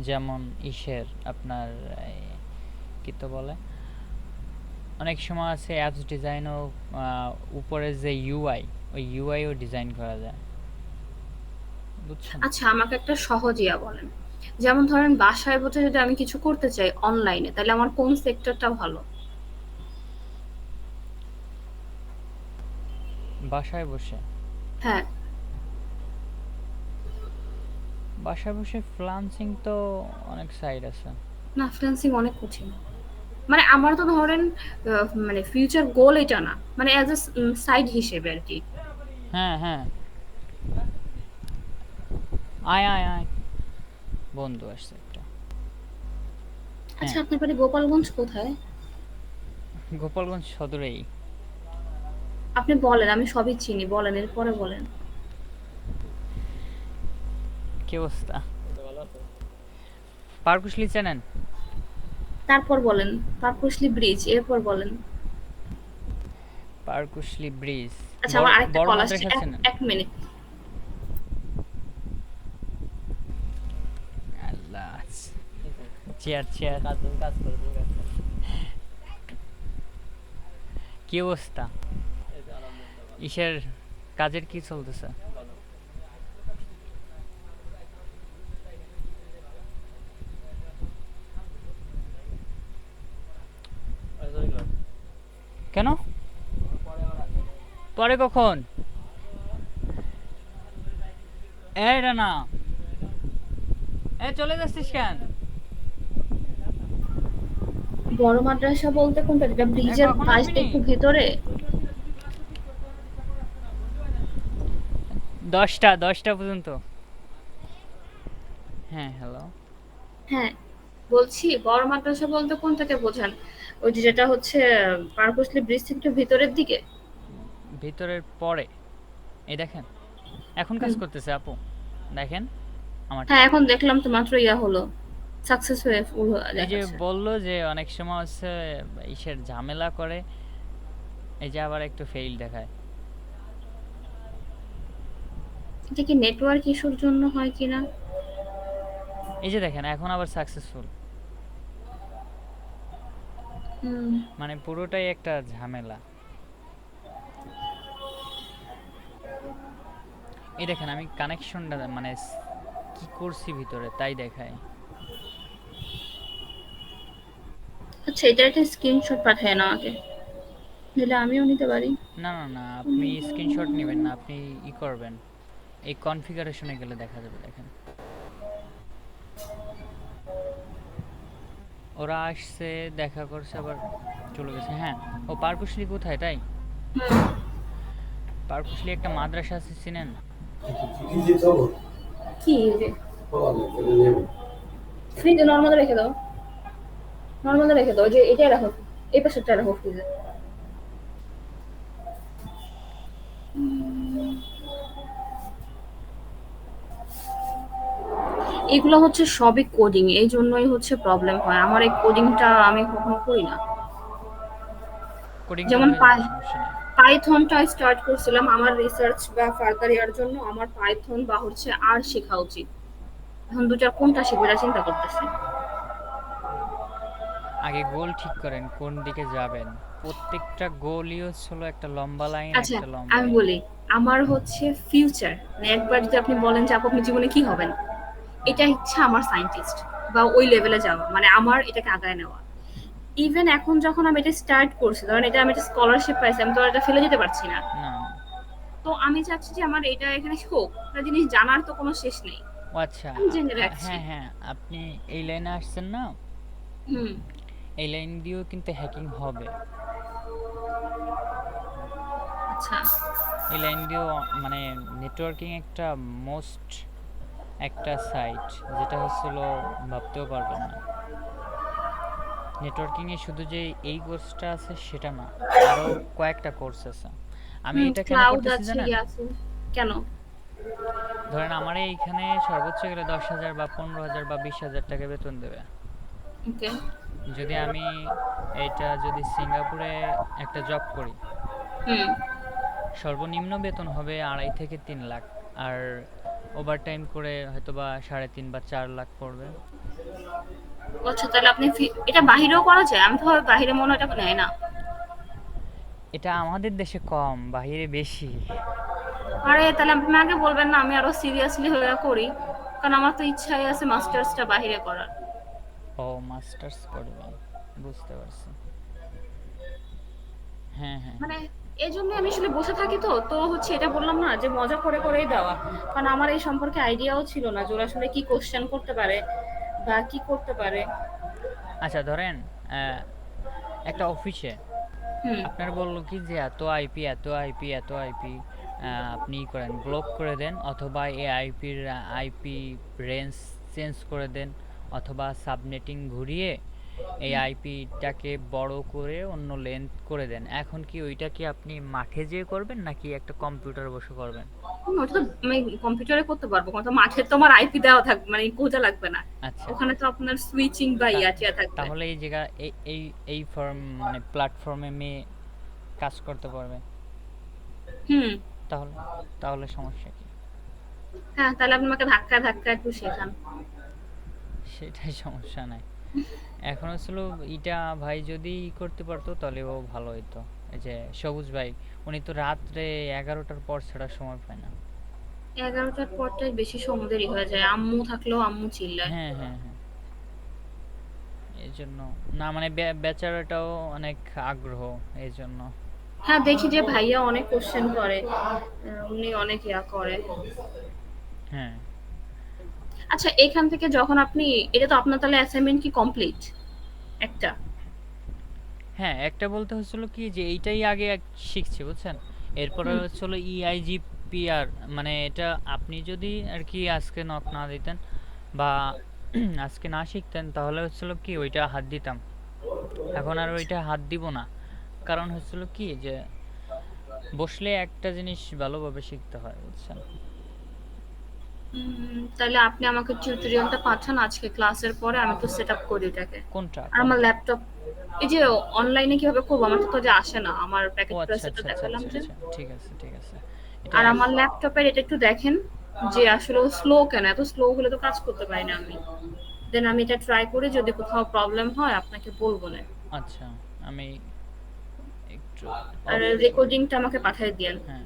যেমন ইসের আপনার কি তো বলে, অনেক সময় আছে অ্যাপস ডিজাইনও, উপরে যে ইউআই, ওই ইউআইও ডিজাইন করা যায়, বুঝছেন? আচ্ছা, আমাকে একটা সহজ বলেন। যেমন ধরেন বাসায় বসে যদি আমি কিছু করতে চাই অনলাইনে তাহলে আমার কোন সেক্টরটা ভালো? বাসায় বসে হ্যাঁ। বাসায় বসে ফ্রিল্যান্সিং তো অনেক সাইট আছে। না, ফ্রিল্যান্সিং অনেক কঠিন। মানে আমার তো ধরেন মানে ফিউচার গোল এটা না। মানে অ্যাজ এ সাইড হিসেবে আর কি। হ্যাঁ, হ্যাঁ। আয় আয় আয়, বন্ধু আসছে একটা। আচ্ছা, হ্যাঁ, আপনার বাড়ি গোপালগঞ্জ কোথায়? গোপালগঞ্জ সদরেই। আপনি বলেন, আমি সবই চিনি। বলেন, এরপরে বলেন। কি অবস্থা? পারকুশলি চেনেন? তারপর বলেন। পারকুশলি ব্রিজ, এরপর বলেন। পারকুশলি ব্রিজ। আচ্ছা, বড় আমার আরেকটা বড় কল আসছে। মাদ্রাসা এক চেনেন? এক মিনিট। আল্লাহ, চেয়ার চেয়ার। কি অবস্থা? ইসের কাজের কি চলতেছে? কেন? পরে কখন? এটা না, চলে যাচ্ছিস কেন? বড় মাদ্রাসা বলতে কোনটা? যেটা ব্রিজের কখন পাশ আসবি দিয়ে নি? একটু ভেতরে? 10টা পর্যন্ত। হ্যাঁ, হ্যালো। হ্যাঁ, বলছি বড় মাদ্রাসা বলতে কোনটাকে বোঝান? ওই যে যেটা হচ্ছে পার্কসলি ব্রিজ থেকে একটু ভিতরের দিকে? ভিতরের পরে। এই দেখেন, এখন কাজ হুম। করতেছে আপু। দেখেন হ্যাঁ, আমারটা। এখন দেখলাম তো মাত্র হলো। সাকসেস হয়ে ফুল এই যে দেখাচ্ছে। বললো যে অনেক সময় হচ্ছে ইসের ঝামেলা করে, এই যে আবার একটু ফেইল দেখায়। এটা কি নেটওয়ার্ক ইস্যুর জন্য হয় কিনা? এই যে দেখেন এখন আবার সাকসেসফুল। হুম। মানে পুরোটাই একটা ঝামেলা। এই দেখেন আমি কানেকশনটা মানে কি করছি ভিতরে তাই দেখায়। আচ্ছা, এটার একটা স্ক্রিনশট পাঠায় না আমাকে, দিলে আমিও নিতে পারি। না না না, আপনি স্ক্রিনশট নেবেন না, আপনি করবেন, এই কনফিগারেশনে গেলে দেখা যাবে। দেখেন ওরা আসছে, দেখা করছে, আবার চলে গেছে। হ্যাঁ, ও পারকুশলি কোথায় তাই? পারকুশলি একটা মাদ্রাসা আছে, চিনেন? কি যে ফ্রিজে নর্মালে রেখে দাও। নর্মালে রেখে দাও, যে এটাই রাখো। এই পাশেরটা রাখো ফ্রিজে। এগুলো হচ্ছে সবই কোডিং, এই জন্যই হচ্ছে প্রবলেম হয়। আমার এই কোডিংটা আমি কখনো করি না। কোডিংটা যেমন হয়ে যাবে, সমস্যা নেই। পাইথনটা স্টার্ট করছিলাম আমার রিসার্চ বা ফার্দার ইয়ার জন্য। আমার পাইথন বা হচ্ছে আর শেখা উচিত। এখন দুটার কোনটা শিখবো এটা চিন্তা করতেছি। আগে গোল ঠিক করেন কোন দিকে যাবেন। প্রত্যেকটা গোলই হলো একটা লম্বা লাইন, আচ্ছা, একটা লম্বা আমি লাইন। বলি, আমার হচ্ছে ফিউচার, মানে একবার যদি আপনি বলেন যে আপু আপনি জীবনে কি হবেন, হ্যাঁ। এটা ইচ্ছা আমার সায়েন্টিস্ট বা ওই লেভেলে যাওয়া, মানে আমার এটাকে আগায় নেওয়া। ইভেন এখন যখন আমি এটা স্টার্ট করছি, ধরেন এটা আমি একটা স্কলারশিপ পাইছি, আমি তো আর এটা ফেলে যেতে পারছি না। না না। তো আমি চাচ্ছি যে আমার এটা এখানে হোক, একটা জিনিস জানার তো কোনো শেষ নেই, ও আচ্ছা, আমি জেনে রাখছি। হ্যাঁ হ্যাঁ, আপনি এই লাইনে আসছেন না, হুম। এই লাইন দিয়েও কিন্তু হ্যাকিং হবে। আচ্ছা। এই লাইন দিয়েও মানে নেটওয়ার্কিং একটা মোস্ট একটা সাইট, যেটা হচ্ছিল ভাবতেও পারবেন না। নেটওয়ার্কিংয়ে শুধু যে এই কোর্সটা আছে সেটা না, আরও কয়েকটা কোর্স আছে। আমি হুম, এটা কেন ক্লাউড করতেছি আছে, জানেন? ইয়ে আছে। কেন? ধরেন আমার এইখানে সর্বোচ্চ গেলে 10,000 বা 15,000 বা 20,000 টাকা বেতন দেবে। ওকে। যদি আমি এইটা যদি সিঙ্গাপুরে একটা জব করি, হুম। সর্বনিম্ন বেতন হবে 2.5 থেকে 3 লাখ। আর ওভারটাইম করে হয়তোবা 3.5 বা 4 লাখ পড়বে। আচ্ছা, তাহলে আপনি এটা বাহিরেও করা যায়? আমি তো ভাবি বাহিরে মনে হয় এটা নেয় না। এটা আমাদের দেশে কম, বাহিরে বেশি। আরে তাহলে আপনি আগে বলবেন না, আমি আরো সিরিয়াসলি হয়ে করি। কারণ আমার তো ইচ্ছাই আছে মাস্টার্সটা বাহিরে করার। ও, মাস্টার্স করবেন, বুঝতে পারছি। হ্যাঁ হ্যাঁ মানে হ্যাঁ। এই জন্য আমি আসলে বসে থাকি, তো তো হচ্ছে এটা বললাম না যে মজা করে করেই দেওয়া। কারণ আমার এই সম্পর্কে আইডিয়াও ছিল না যে ওরা আসলে কি কোশ্চেন করতে পারে বা কি করতে পারে। আচ্ছা ধরেন একটা অফিসে হুম। আপনার বললো কি যে এত আইপি এত আইপি এত আইপি, আপনি করেন ব্লক করে দেন, অথবা এই আইপির আইপি রেঞ্জ চেঞ্জ করে দেন, অথবা সাবনেটিং ঘুরিয়ে এই আইপিটাকে বড় করে অন্য লেন্থ করে দেন। এখন কি ওইটা কি আপনি মাঠে যেয়ে করবেন নাকি একটা কম্পিউটার বসে করবেন? ওটা তো আমি কম্পিউটারে করতে পারবো, কিন্তু মাঠে তো আমার আইপি দেওয়া থাকবে, মানে খোঁজা লাগবে না। আচ্ছা, ওখানে তো আপনার সুইচিং বা তা ইয়াটিয়া থাকবে। তাহলে এই জায়গা এই এই এই ফর্ম মানে প্ল্যাটফর্মে মেয়ে কাজ করতে পারবে। হুম। তাহলে তাহলে সমস্যা কি? হ্যাঁ, তাহলে আপনি আমাকে ধাক্কা ধাক্কা একটু শেখান। সেটাই সমস্যা নাই। এখন আসলে এটা ভাই যদি করতে পারতো তাহলে ও ভালো হইতো। এই যে সবুজ ভাই, উনি তো রাত্রে 11টার পর ছাড়া সময় পায় না। 11টার পরটাই বেশি সময় হয়ে যায়, আম্মু থাকলেও আম্মু চিল্লায়। হ্যাঁ হ্যাঁ হ্যাঁ, এই জন্য না মানে বেচারাটাও অনেক আগ্রহ, এই জন্য। হ্যাঁ, দেখি যে ভাইয়া অনেক কোশ্চেন করে, উনি অনেক ইয়া করে। হ্যাঁ আচ্ছা, এখান থেকে যখন আপনি, এটা তো আপনার তাহলে অ্যাসাইনমেন্ট কি কমপ্লিট একটা? হ্যাঁ, একটা বলতে হচ্ছিল কি যে এইটাই আগে শিখছি বুঝছেন। এরপরে হুম। হচ্ছিল ইআইজিপিআর, মানে এটা আপনি যদি আর কি আজকে নক না দিতেন বা আজকে না শিখতেন তাহলে হচ্ছিল কি ওইটা হাত দিতাম। এখন আর ওইটা হাত দিব না। কারণ হচ্ছিল কি যে বসলে একটা জিনিস ভালোভাবে শিখতে হয় বুঝছেন। তাহলে আপনি আমাকে টিউটোরিয়ালটা পাঠান আজকে ক্লাসের পরে, আমি একটু সেট আপ করি এটাকে। কোনটা আর আমার কোনটা? ল্যাপটপ, এই যে অনলাইনে কিভাবে করবো, আমার তো যে আসে না, আমার ও প্যাকেট আচ্ছা প্রেসেরটা আচ্ছা আচ্ছা দেখালাম আচ্ছা যে। আচ্ছা, ঠিক আছে ঠিক আছে। এটা আর আমার ল্যাপটপের এটা একটু দেখেন যে আসলে স্লো কেন, এত স্লো হলে তো কাজ করতে পারি না আমি। দেন আমি এটা ট্রাই করি, যদি কোথাও প্রবলেম হয় আপনাকে বলবো না। আচ্ছা, আমি একটু আর অফ করি। রেকর্ডিংটা আমাকে পাঠিয়ে দিয়েন। হ্যাঁ।